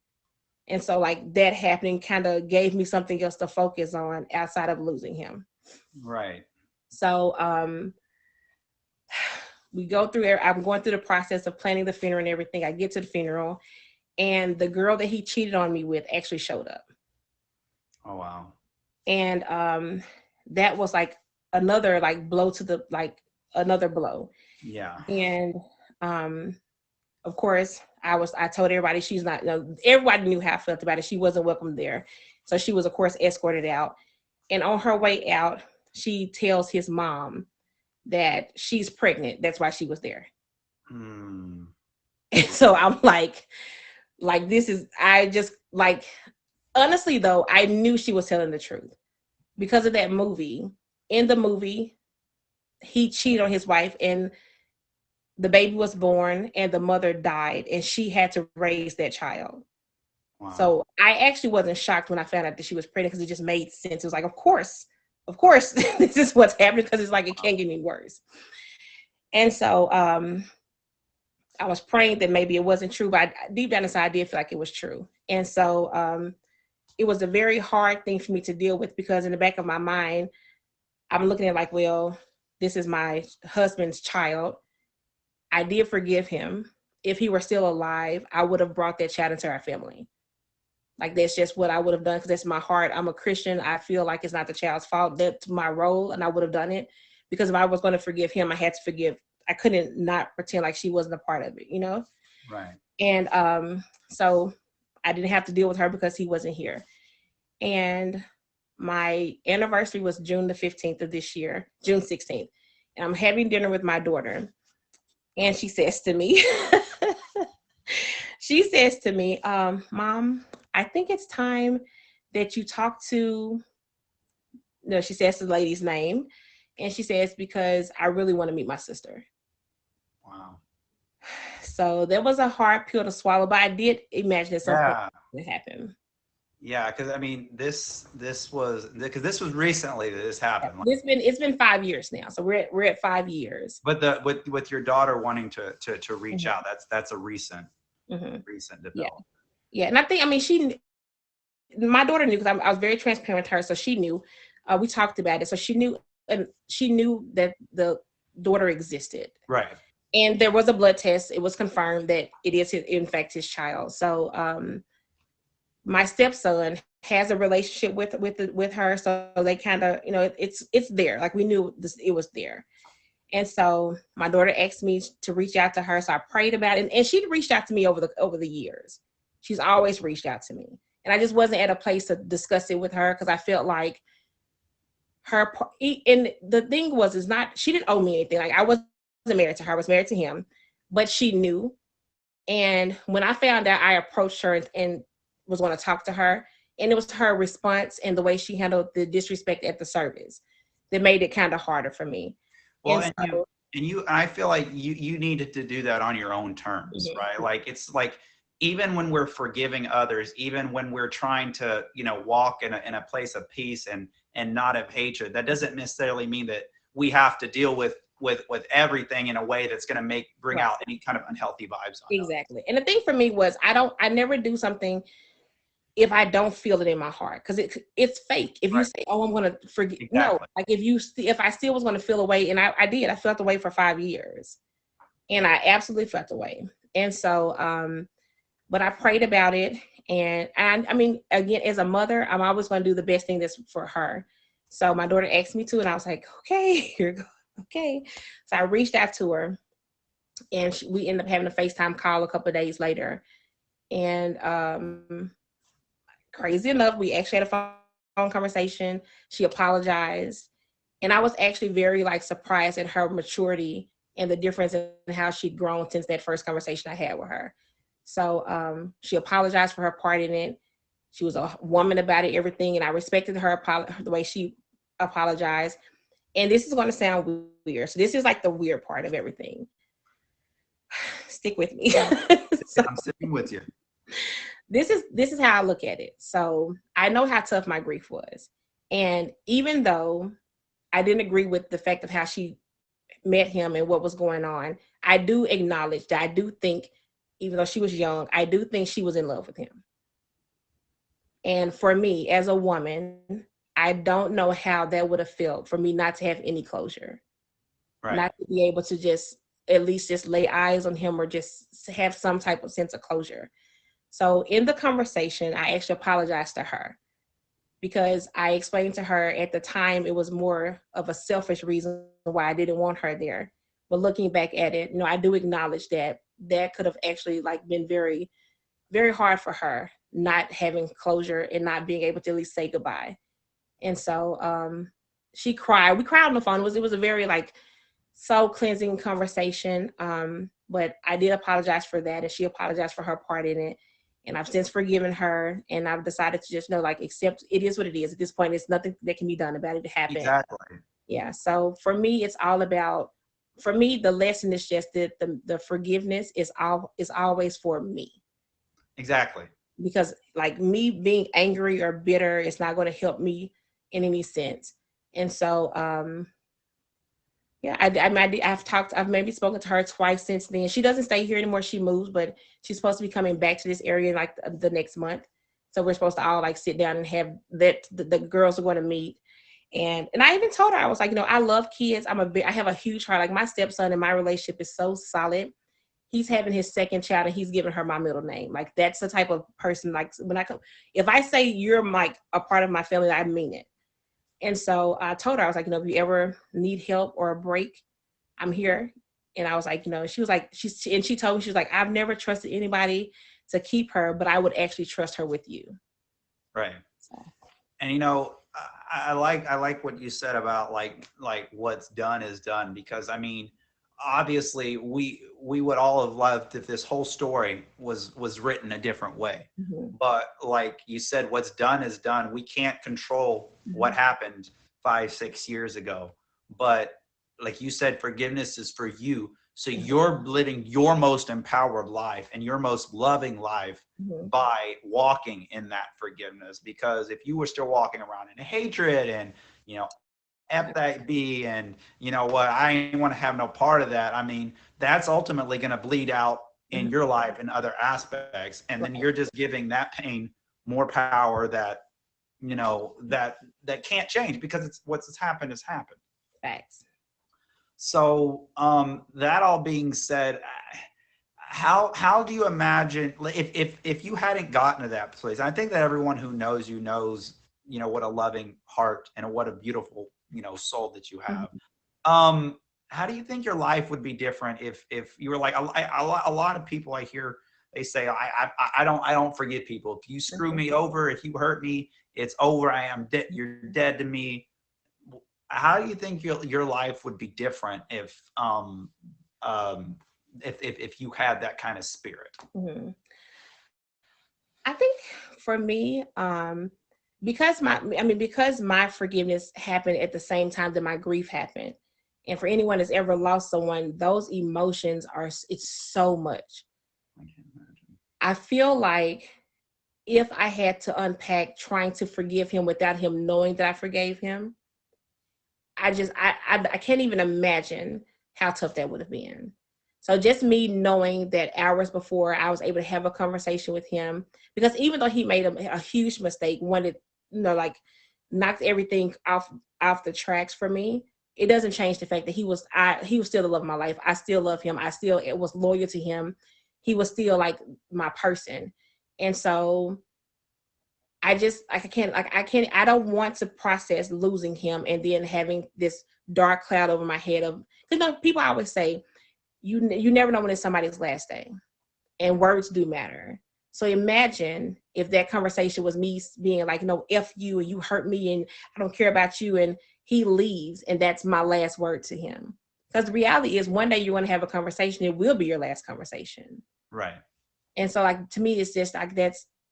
And so like that happening kind of gave me something else to focus on outside of losing him. Right. So I'm going through the process of planning the funeral and everything. I get to the funeral, and the girl that he cheated on me with actually showed up. Oh, wow. And that was like another like blow to another blow. Yeah. And of course I told everybody she's not, everybody knew how I felt about it. She wasn't welcome there. So she was of course escorted out. And on her way out, she tells his mom that she's pregnant. That's why she was there. And so I'm like this is, I just like, honestly though, I knew she was telling the truth because of that movie. In the movie, he cheated on his wife, and the baby was born and the mother died, and she had to raise that child. Wow. So I actually wasn't shocked when I found out that she was pregnant, because it just made sense. It was like, of course, this is what's happening, because it's like, it can't get any worse. And so I was praying that maybe it wasn't true, but deep down inside, I did feel like it was true. And so it was a very hard thing for me to deal with, because in the back of my mind, I'm looking at like, well, this is my husband's child. I did forgive him. If he were still alive, I would have brought that child into our family. Like, that's just what I would have done, because that's my heart. I'm a Christian. I feel like it's not the child's fault. That's my role, and I would have done it. Because if I was going to forgive him, I had to forgive I couldn't not pretend like she wasn't a part of it, you know? Right. And so I didn't have to deal with her because he wasn't here. And my anniversary was June the 15th of this year, June 16th. And I'm having dinner with my daughter. And she says to me, Mom, I think it's time that you talk to, no, she says the lady's name. And she says, because I really want to meet my sister. Wow. So that was a hard pill to swallow, but I did imagine at some point Yeah. it happened. Yeah, because I mean, this was because this was recently that this happened. Like, It's been 5 years now, so we're at 5 years. but the with your daughter wanting to reach Mhm. out, that's a recent Mhm. Yeah, development. yeah, and I think, I mean, my daughter knew because I was very transparent with her, so she knew. We talked about it, so she knew, and she knew that the daughter existed. Right. And there was a blood test. It was confirmed that it is in fact his child. So my stepson has a relationship with her, so they kind of, you know, it's there. Like we knew this, it was there. And so my daughter asked me to reach out to her. So I prayed about it. And she'd reached out to me over the years. She's always reached out to me. And I just wasn't at a place to discuss it with her because I felt like and the thing was, is not, she didn't owe me anything. Like I wasn't married to her, I was married to him, but she knew. And when I found out, I approached her and was going to talk to her. And it was her response and the way she handled the disrespect at the service that made it kind of harder for me. Well, And so, I feel like you needed to do that on your own terms, mhm, right? Like it's like even when we're forgiving others, even when we're trying to, walk in a place of peace and not of hatred, that doesn't necessarily mean that we have to deal with everything in a way that's going to bring right, out any kind of unhealthy vibes on us. exactly. And the thing for me was, I never do something if I don't feel it in my heart, because it's fake. If you Right. say, "Oh, I'm gonna forget," no. Exactly. Like if I still was gonna feel away, and I did. I felt away for 5 years, and I absolutely felt away. And so, but I prayed about it, and I mean, again, as a mother, I'm always gonna do the best thing that's for her. So my daughter asked me to, and I was like, "Okay, here you go." Okay. So I reached out to her, and we ended up having a FaceTime call a couple of days later, and crazy enough, we actually had a phone conversation. She apologized. And I was actually very like surprised at her maturity and the difference in how she'd grown since that first conversation I had with her. So she apologized for her part in it. She was a woman about it, everything. And I respected her the way she apologized. And this is going to sound weird. So this is like the weird part of everything. Stick with me. So, I'm sitting with you. this is how I look at it. So I know how tough my grief was. And even though I didn't agree with the fact of how she met him and what was going on, I do acknowledge that I do think, even though she was young, I do think she was in love with him. And for me, as a woman, I don't know how that would have felt for me not to have any closure, Right. not to be able to just at least just lay eyes on him or just have some type of sense of closure. So in the conversation, I actually apologized to her because I explained to her at the time it was more of a selfish reason why I didn't want her there. But looking back at it, I do acknowledge that that could have actually like been very, very hard for her, not having closure and not being able to at least say goodbye. And so she cried. We cried on the phone. It was a very like soul cleansing conversation. But I did apologize for that, and she apologized for her part in it. And I've since forgiven her, and I've decided to just like accept it is what it is. At this point, it's nothing that can be done about it. It happened. Exactly. Yeah. So for me, it's all about. For me, the lesson is just that the forgiveness is always for me, Exactly. because like me being angry or bitter is not going to help me in any sense. And so yeah, I've maybe spoken to her twice since then. She doesn't stay here anymore. She moves, but she's supposed to be coming back to this area in like the next month. So we're supposed to all like sit down and have that. The girls are going to meet. And I even told her, I was like, I love kids. I have a huge heart. Like my stepson and my relationship is so solid. He's having his second child and he's giving her my middle name. Like that's the type of person, like when I come, if I say you're like a part of my family, I mean it. And so I told her, I was like, if you ever need help or a break, I'm here. And I was like, she was like, she told me, she was like, I've never trusted anybody to keep her, but I would actually trust her with you. Right. So. And I like what you said about like what's done is done, because I mean, obviously we would all have loved if this whole story was written a different way. Mm-hmm. But like you said, what's done is done. We can't control what happened 5, 6 years ago. But like you said, forgiveness is for you. So you're living your most empowered life and your most loving life by walking in that forgiveness. Because if you were still walking around in hatred and, F that B and what, I ain't want to have no part of that. I mean, that's ultimately going to bleed out in your life in other aspects. And then you're just giving that pain more power that, that can't change, because it's what's happened has happened. Facts. So that all being said, how do you imagine if you hadn't gotten to that place? I think that everyone who knows you knows, what a loving heart and what a beautiful, soul that you have. How do you think your life would be different if you were like a lot of people I hear, they say, I don't forgive people. If you screw me over, if you hurt me, it's over. I am dead. You're dead to me. How do you think your life would be different if you had that kind of spirit? I think for me, because my forgiveness happened at the same time that my grief happened. And for anyone that's ever lost someone, those emotions it's so much. I can't imagine. I feel like if I had to unpack trying to forgive him without him knowing that I forgave him, I can't even imagine how tough that would have been. So just me knowing that hours before I was able to have a conversation with him, because even though he made a huge mistake, wanted, like knocked everything off the tracks for me, it doesn't change the fact that he was still the love of my life. I still love him. I still was loyal to him. He was still like my person. And so I just I don't want to process losing him and then having this dark cloud over my head of, because people always say you never know when it's somebody's last day, and words do matter. So imagine if that conversation was me being like, no, F you, and you hurt me and I don't care about you, and he leaves and that's my last word to him. Because the reality is one day you're going to have a conversation, it will be your last conversation. Right. And so like to me it's just like,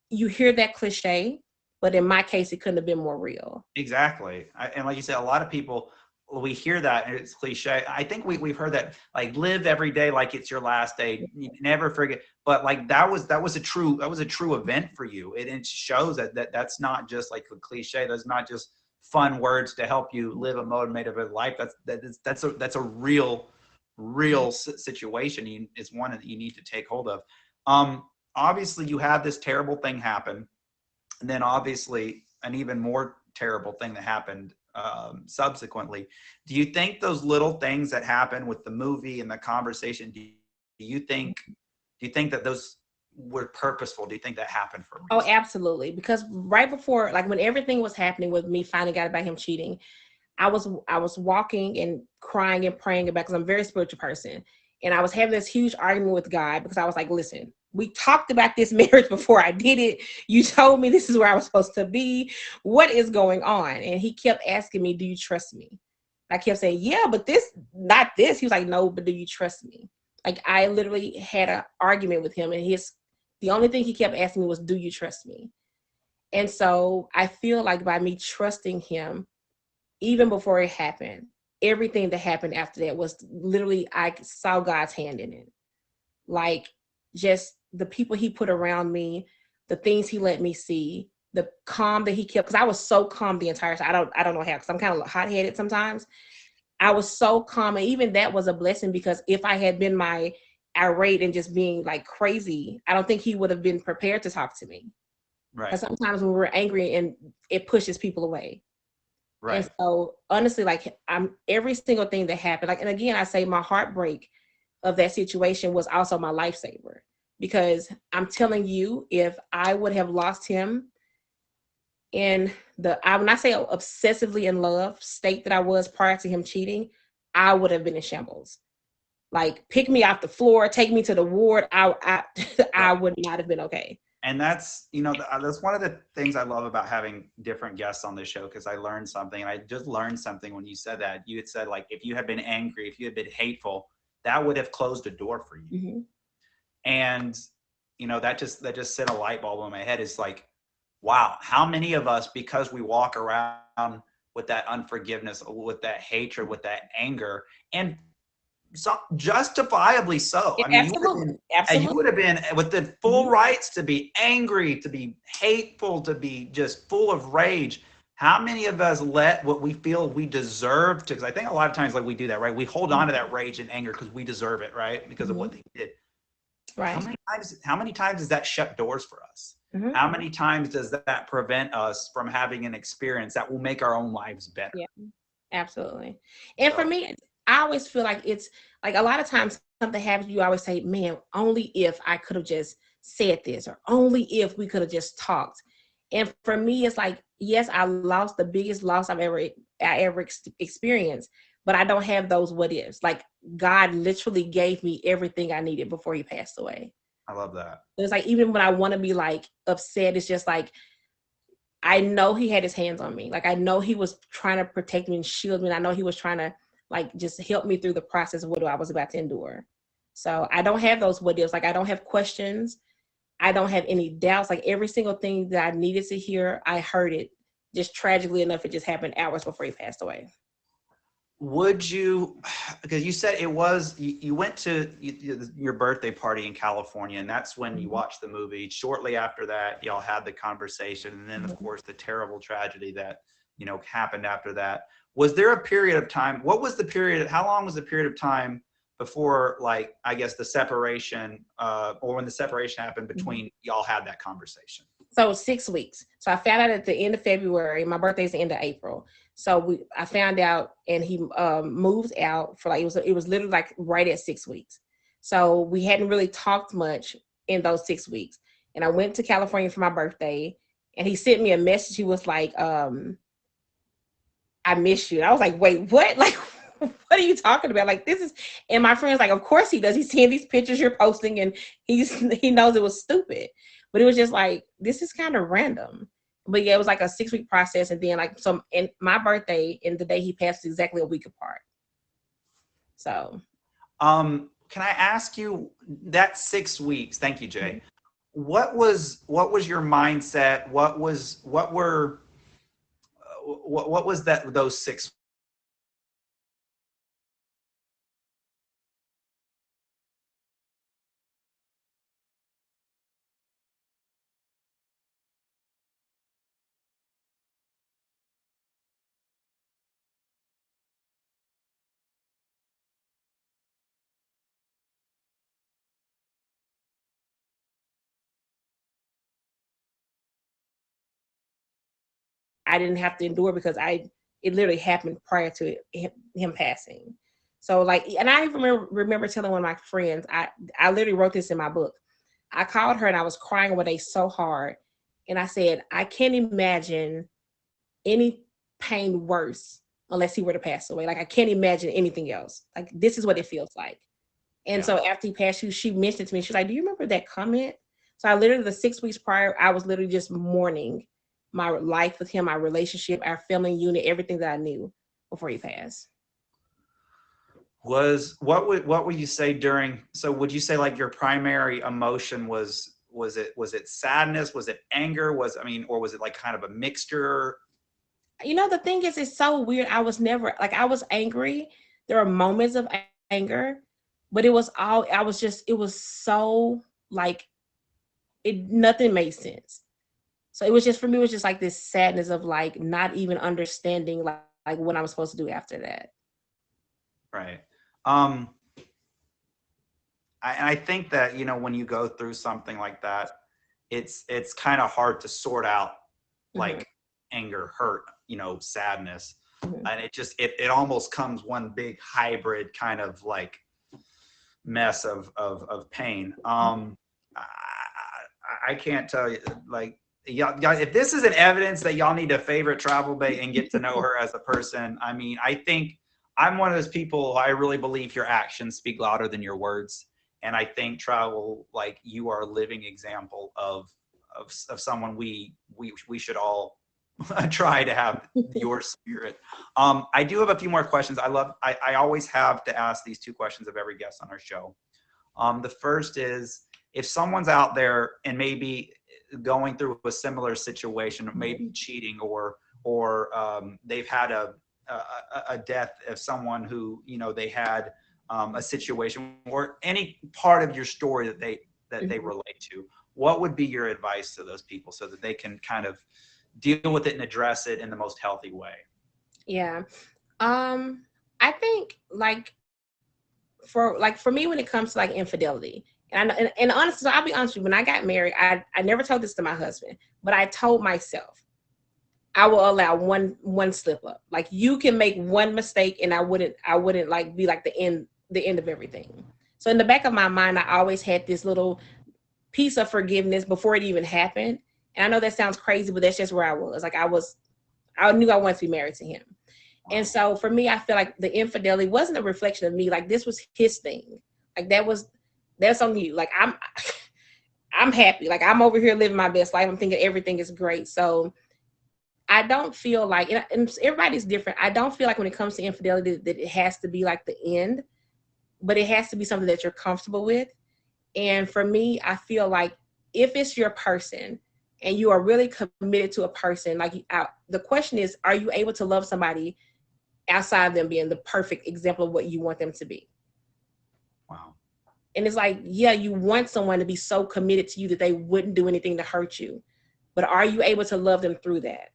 you hear that cliche, but in my case it couldn't have been more real. Exactly. And like you said, a lot of people, we hear that and it's cliche. I think we've heard that, like, live every day like it's your last day. You never forget. But like that was a true event for you. It shows that's not just like a cliche. That's not just fun words to help you live a motivated life. That's a real situation. It's one that you need to take hold of. Obviously you have this terrible thing happen, and then obviously an even more terrible thing that happened subsequently. Do you think those little things that happen with the movie and the conversation, do you think that those were purposeful? Do you think that happened for a reason? Oh, reason? absolutely. Because right before, like when everything was happening with me finding out about him cheating, I was walking and crying and praying about, because I'm a very spiritual person. And I was having this huge argument with God because I was like, listen, we talked about this marriage before I did it. You told me this is where I was supposed to be. What is going on? And he kept asking me, do you trust me? I kept saying, yeah, but not this. He was like, no, but do you trust me? Like I literally had an argument with him, and the only thing he kept asking me was, do you trust me? And so I feel like by me trusting him, even before it happened, everything that happened after that was literally, I saw God's hand in it. Like just the people he put around me, the things he let me see, the calm that he kept, because I was so calm the entire time. I don't know how, because I'm kind of hot-headed sometimes. I was so calm, and even that was a blessing, because if I had been my irate and just being like crazy, I don't think he would have been prepared to talk to me. Right. Because sometimes when we're angry, and it pushes people away. Right. And so honestly, like every single thing that happened, like, and again, I say my heartbreak of that situation was also my lifesaver, because I'm telling you, if I would have lost him in when I say obsessively in love state that I was prior to him cheating, I would have been in shambles. like pick me off the floor, take me to the ward, I Right. would not have been okay. And that's, you know, that's one of the things I love about having different guests on this show, because I learned something. And I just learned something when you said that. You had said, like, if you had been angry, if you had been hateful, that would have closed a door for you. Mm-hmm. And, you know, that just set a light bulb in my head. Is like, wow, how many of us, because we walk around with that unforgiveness, with that hatred, with that anger, and so justifiably so. I mean, Absolutely, you absolutely. would have been with the full Mhm. rights to be angry, to be hateful, to be just full of rage. How many of us let what we feel we deserve to? Because I think a lot of times, like, we do that, right? We hold on to that rage and anger because we deserve it, right? Because of what Mhm. they did. How Right. many times? How many times does that shut doors for us? Hmm. How many times does that prevent us from having an experience that will make our own lives better? Yeah, absolutely. And for So, me, I always feel like it's like a lot of times something happens, you always say, man, only if I could have just said this, or only if we could have just talked. And for me, it's like, yes, I lost the biggest loss I ever experienced, but I don't have those what ifs. Like God literally gave me everything I needed before he passed away. I love that. It's like even when I want to be like upset, it's just like I know he had his hands on me. Like I know he was trying to protect me and shield me. And I know he was trying to like just help me through the process of what I was about to endure. So I don't have those what ifs. Like I don't have questions. I don't have any doubts. Like every single thing that I needed to hear, I heard it. Just tragically enough, it just happened hours before he passed away. Would you, because you said it was, you went to your birthday party in California, and that's when you Mhm. watched the movie. Shortly after that, y'all had the conversation, and then, of Mhm. course, the terrible tragedy that, you know, happened after that. Was there a period of time? What was the period? How long was the period of time before, like, I guess the separation, or when the separation happened Mhm. between y'all had that conversation? So 6 weeks. So I found out at the end of February. My birthday's the end of April. So I found out, and he moved out for like it was literally like right at 6 weeks. So we hadn't really talked much in those 6 weeks. And I went to California for my birthday, and he sent me a message. He was like, "I miss you." And I was like, "Wait, what? Like, what are you talking about? Like, this is." And my friend's like, "Of course he does. He's seeing these pictures you're posting, and he knows it was stupid." But it was just like, this is kind of random. But yeah, it was like a 6 week process, and then like some. And my birthday and the day he passed is exactly a week apart. So. Can I ask you that 6 weeks? Thank you, Mhm. Jay. What was your mindset? What was that those 6? I didn't have to endure because it literally happened prior to him passing. So like, and I even remember telling one of my friends, I literally wrote this in my book. I called her and I was crying one day so hard, and I said, I can't imagine any pain worse unless he were to pass away. Like I can't imagine anything else. Like this is what it feels like. And Yeah. so after he passed, she mentioned to me, she's like, "Do you remember that comment?" So I literally, the 6 weeks prior, I was literally just mourning my life with him, my relationship, our family unit, everything that I knew before he passed. What would you say during, so would you say like your primary emotion was it sadness? Was it anger? Or was it like kind of a mixture? The thing is, it's so weird. I was never like, I was angry. There are moments of anger, but it was so like, nothing made sense. So it was just, for me, it was just like this sadness of like not even understanding like what I'm supposed to do after that. Right. Um, and I think that, when you go through something like that, it's kind of hard to sort out, Hmm. like, anger, hurt, sadness, Hmm. and it almost comes one big hybrid kind of like mess of pain. I can't tell you, like, y'all guys, if this is an evidence that y'all need to favorite Travel Bait and get to know her as a person, I mean, I think I'm one of those people, I really believe your actions speak louder than your words. And I think travel, like you are a living example of someone we should all try to have your spirit. I do have a few more questions. I always have to ask these two questions of every guest on our show. The first is, if someone's out there and maybe going through a similar situation, maybe cheating, or they've had a death of someone who, you know, they had a situation, or any part of your story that they relate to, what would be your advice to those people so that they can kind of deal with it and address it in the most healthy way? Yeah. I think like for me when it comes to like infidelity, and honestly, so I'll be honest with you, when I got married, I never told this to my husband, but I told myself I will allow one slip up. Like you can make one mistake and I wouldn't like be like the end of everything. So in the back of my mind, I always had this little piece of forgiveness before it even happened. And I know that sounds crazy, but that's just where I was. Like I knew I wanted to be married to him. And so for me, I feel like the infidelity wasn't a reflection of me. Like this was his thing. Like that's on you. Like I'm happy. Like I'm over here living my best life. I'm thinking everything is great. So I don't feel like, and everybody's different. I don't feel like when it comes to infidelity that it has to be like the end, but it has to be something that you're comfortable with. And for me, I feel like if it's your person and you are really committed to a person, the question is, are you able to love somebody outside of them being the perfect example of what you want them to be? Wow. And it's like, yeah, you want someone to be so committed to you that they wouldn't do anything to hurt you. But are you able to love them through that?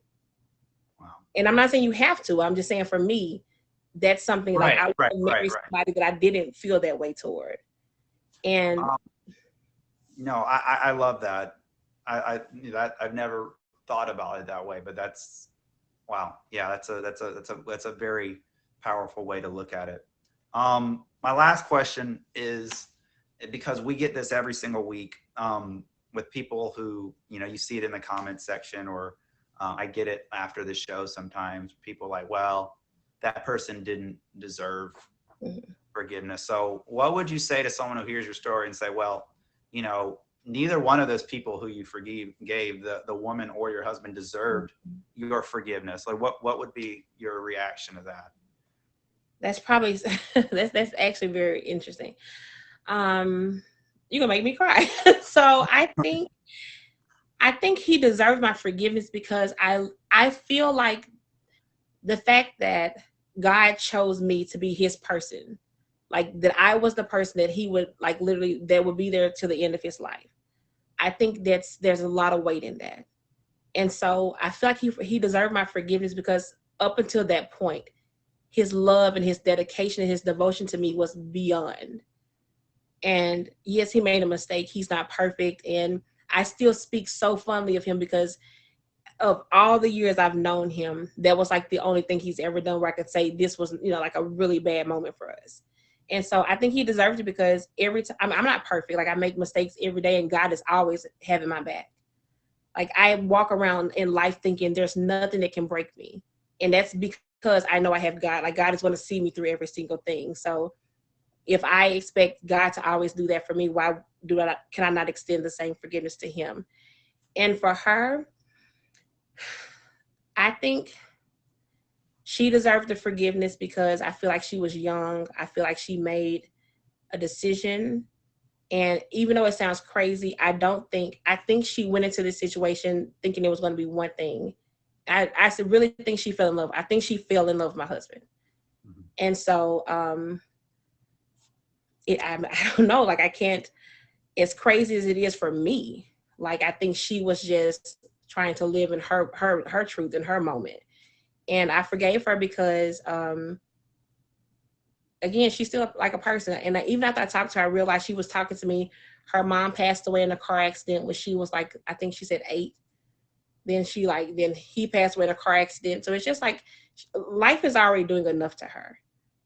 Wow. And I'm not saying you have to. I'm just saying for me, that's something like I would marry somebody that I didn't feel that way toward. And no, I love that. I've never thought about it that way, but that's wow. Yeah, that's a very powerful way to look at it. My last question is, because we get this every single week, with people who, you know, you see it in the comments section, or I get it after the show sometimes. People like, well, that person didn't deserve forgiveness. So what would you say to someone who hears your story and say, well, you know, neither one of those people who you gave, the woman or your husband, deserved your forgiveness? Like what would be your reaction to that? that's probably that's actually very interesting. You're gonna make me cry. So I think he deserves my forgiveness because I feel like the fact that God chose me to be his person, like that I was the person that he would like literally that would be there to the end of his life. I think there's a lot of weight in that. And so I feel like he deserved my forgiveness because up until that point, his love and his dedication and his devotion to me was beyond. And yes, he made a mistake. He's not perfect. And I still speak so fondly of him because of all the years I've known him, that was like the only thing he's ever done where I could say this was, like a really bad moment for us. And so I think he deserves it because every time I'm not perfect. Like I make mistakes every day and God is always having my back. Like I walk around in life thinking there's nothing that can break me. And that's because I know I have God. Like God is going to see me through every single thing. So if I expect God to always do that for me, why can I not extend the same forgiveness to him? And for her, I think she deserved the forgiveness because I feel like she was young. I feel like she made a decision. And even though it sounds crazy, I think she went into this situation thinking it was going to be one thing. I really think she fell in love. I think she fell in love with my husband. Mm-hmm. And so I don't know, like I can't, as crazy as it is for me, like I think she was just trying to live in her truth in her moment. And I forgave her because again, she's still like a person. And even after I talked to her, I realized she was talking to me. Her mom passed away in a car accident when she was like, I think she said 8. Then he passed away in a car accident. So it's just like life is already doing enough to her.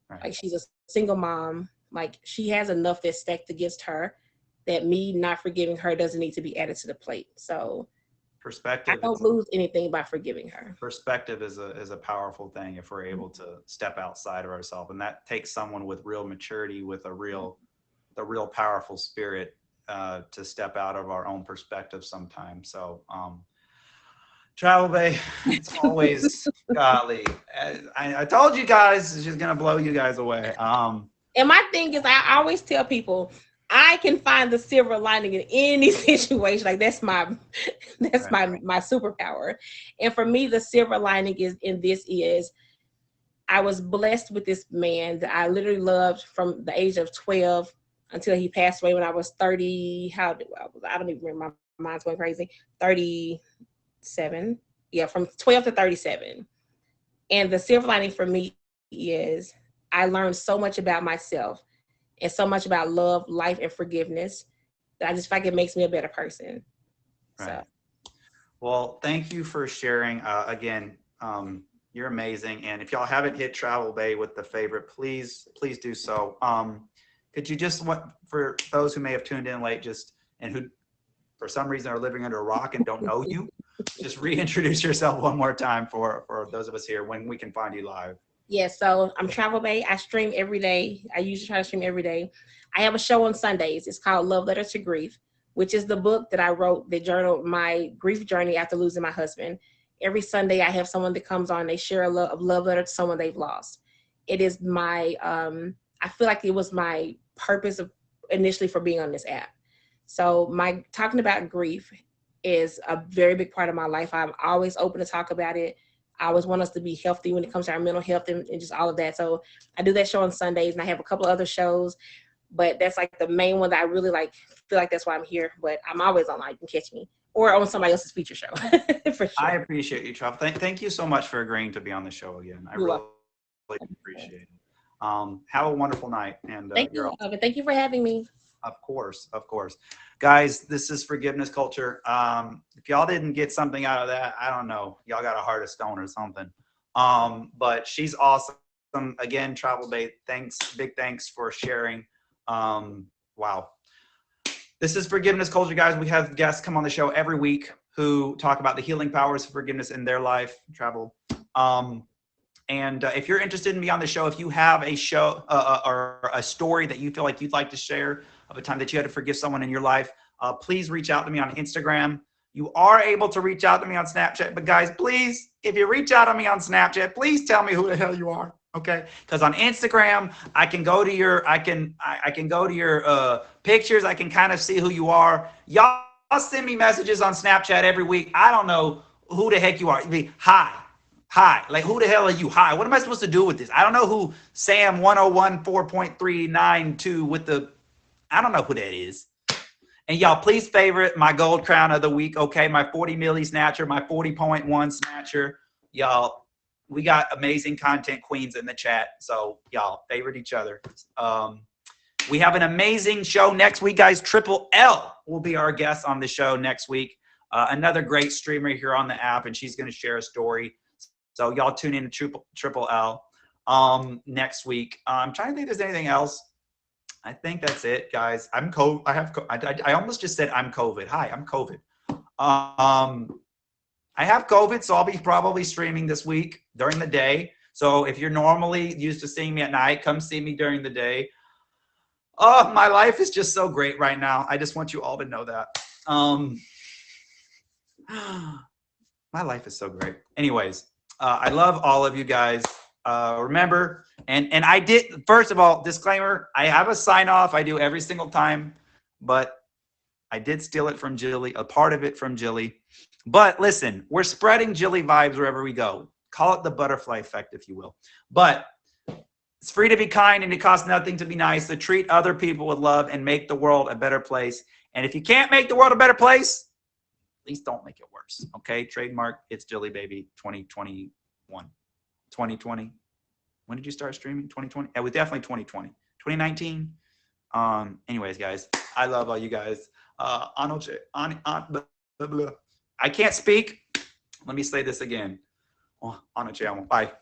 Right. Like she's a single mom. Like she has enough that's stacked against her that me not forgiving her doesn't need to be added to the plate. So I Perspective don't is lose anything by forgiving her. perspective is a powerful thing if we're able to step outside of ourselves, and that takes someone with real maturity, with a real powerful spirit, to step out of our own perspective sometimes. So Travel Bay, it's always golly. I told you guys it's just gonna blow you guys away. And my thing is, I always tell people I can find the silver lining in any situation. Like that's my Right. my superpower. And for me, the silver lining is I was blessed with this man that I literally loved from the age of 12 until he passed away when I was 30. I don't even remember. My mind's going crazy. 37. Yeah, from 12 to 37. And the silver lining for me is I learned so much about myself and so much about love, life, and forgiveness that I just feel like it makes me a better person. Right. So Well, thank you for sharing. Again, you're amazing. And if y'all haven't hit Travel Bay with the favorite, please do so. Could you just, for those who may have tuned in late, and who for some reason are living under a rock and don't know you, just reintroduce yourself one more time for those of us here when we can find you live. yeah, so I'm Travel Bay. I stream every day. I usually try to stream every day. I have a show on Sundays. It's called Love Letter to Grief, which is the book that I wrote that journaled my grief journey after losing my husband. Every Sunday, I have someone that comes on. They share a love letter to someone they've lost. It is my, I feel like it was my purpose of initially for being on this app. So my talking about grief is a very big part of my life. I'm always open to talk about it. I always want us to be healthy when it comes to our mental health and just all of that. So I do that show on Sundays, and I have a couple of other shows, but that's like the main one that I really like. Feel like that's why I'm here. But I'm always online. You can catch me or on somebody else's feature show for I sure. appreciate you, Travel. Thank you so much for agreeing to be on the show again. I You're really welcome. appreciate it. Have a wonderful night, and Thank you're you, all. love, and thank you for having me. Of course, of course. Guys, this is forgiveness culture. If y'all didn't get something out of that, I don't know. Y'all got a heart of stone or something. But she's awesome. Again, Travel Bay, thanks, big thanks for sharing. Wow. This is forgiveness culture, guys. We have guests come on the show every week who talk about the healing powers of forgiveness in their life, travel. And if you're interested in being on the show, if you have a show or a story that you feel like you'd like to share of a time that you had to forgive someone in your life, please reach out to me on Instagram. You are able to reach out to me on Snapchat, but guys, please, if you reach out to me on Snapchat, please tell me who the hell you are, okay? Because on Instagram, I can go to your, I can go to your pictures. I can kind of see who you are. Y'all send me messages on Snapchat every week. I don't know who the heck you are. Hi, like who the hell are you? Hi, what am I supposed to do with this? I don't know who Sam 101 4.392 with the, I don't know who that is. And y'all, please favorite my gold crown of the week, okay? My 40 milli snatcher, my 40.1 snatcher. Y'all, we got amazing content queens in the chat. So y'all favorite each other. We have an amazing show next week, guys. Triple L will be our guest on the show next week. Another great streamer here on the app, and she's going to share a story. So y'all tune in to Triple L next week. I'm trying to think if there's anything else. I think that's it, guys. I'm COVID. I almost just said I'm COVID. Hi, I'm COVID. I have COVID, so I'll be probably streaming this week during the day. So if you're normally used to seeing me at night, come see me during the day. Oh, my life is just so great right now. I just want you all to know that. My life is so great. Anyways, I love all of you guys. Remember, and I did, first of all, disclaimer, I have a sign off I do every single time, but I did steal it from Jilly, a part of it from Jilly. But listen, we're spreading Jilly vibes wherever we go. Call it the butterfly effect, if you will. But it's free to be kind and it costs nothing to be nice, to treat other people with love and make the world a better place. And if you can't make the world a better place, at least don't make it worse. Okay? Trademark, it's Jilly Baby 2021. 2020. When did you start streaming? 2020? It was definitely 2020. 2019. Anyways, guys, I love all you guys. I can't speak. Let me say this again. Bye.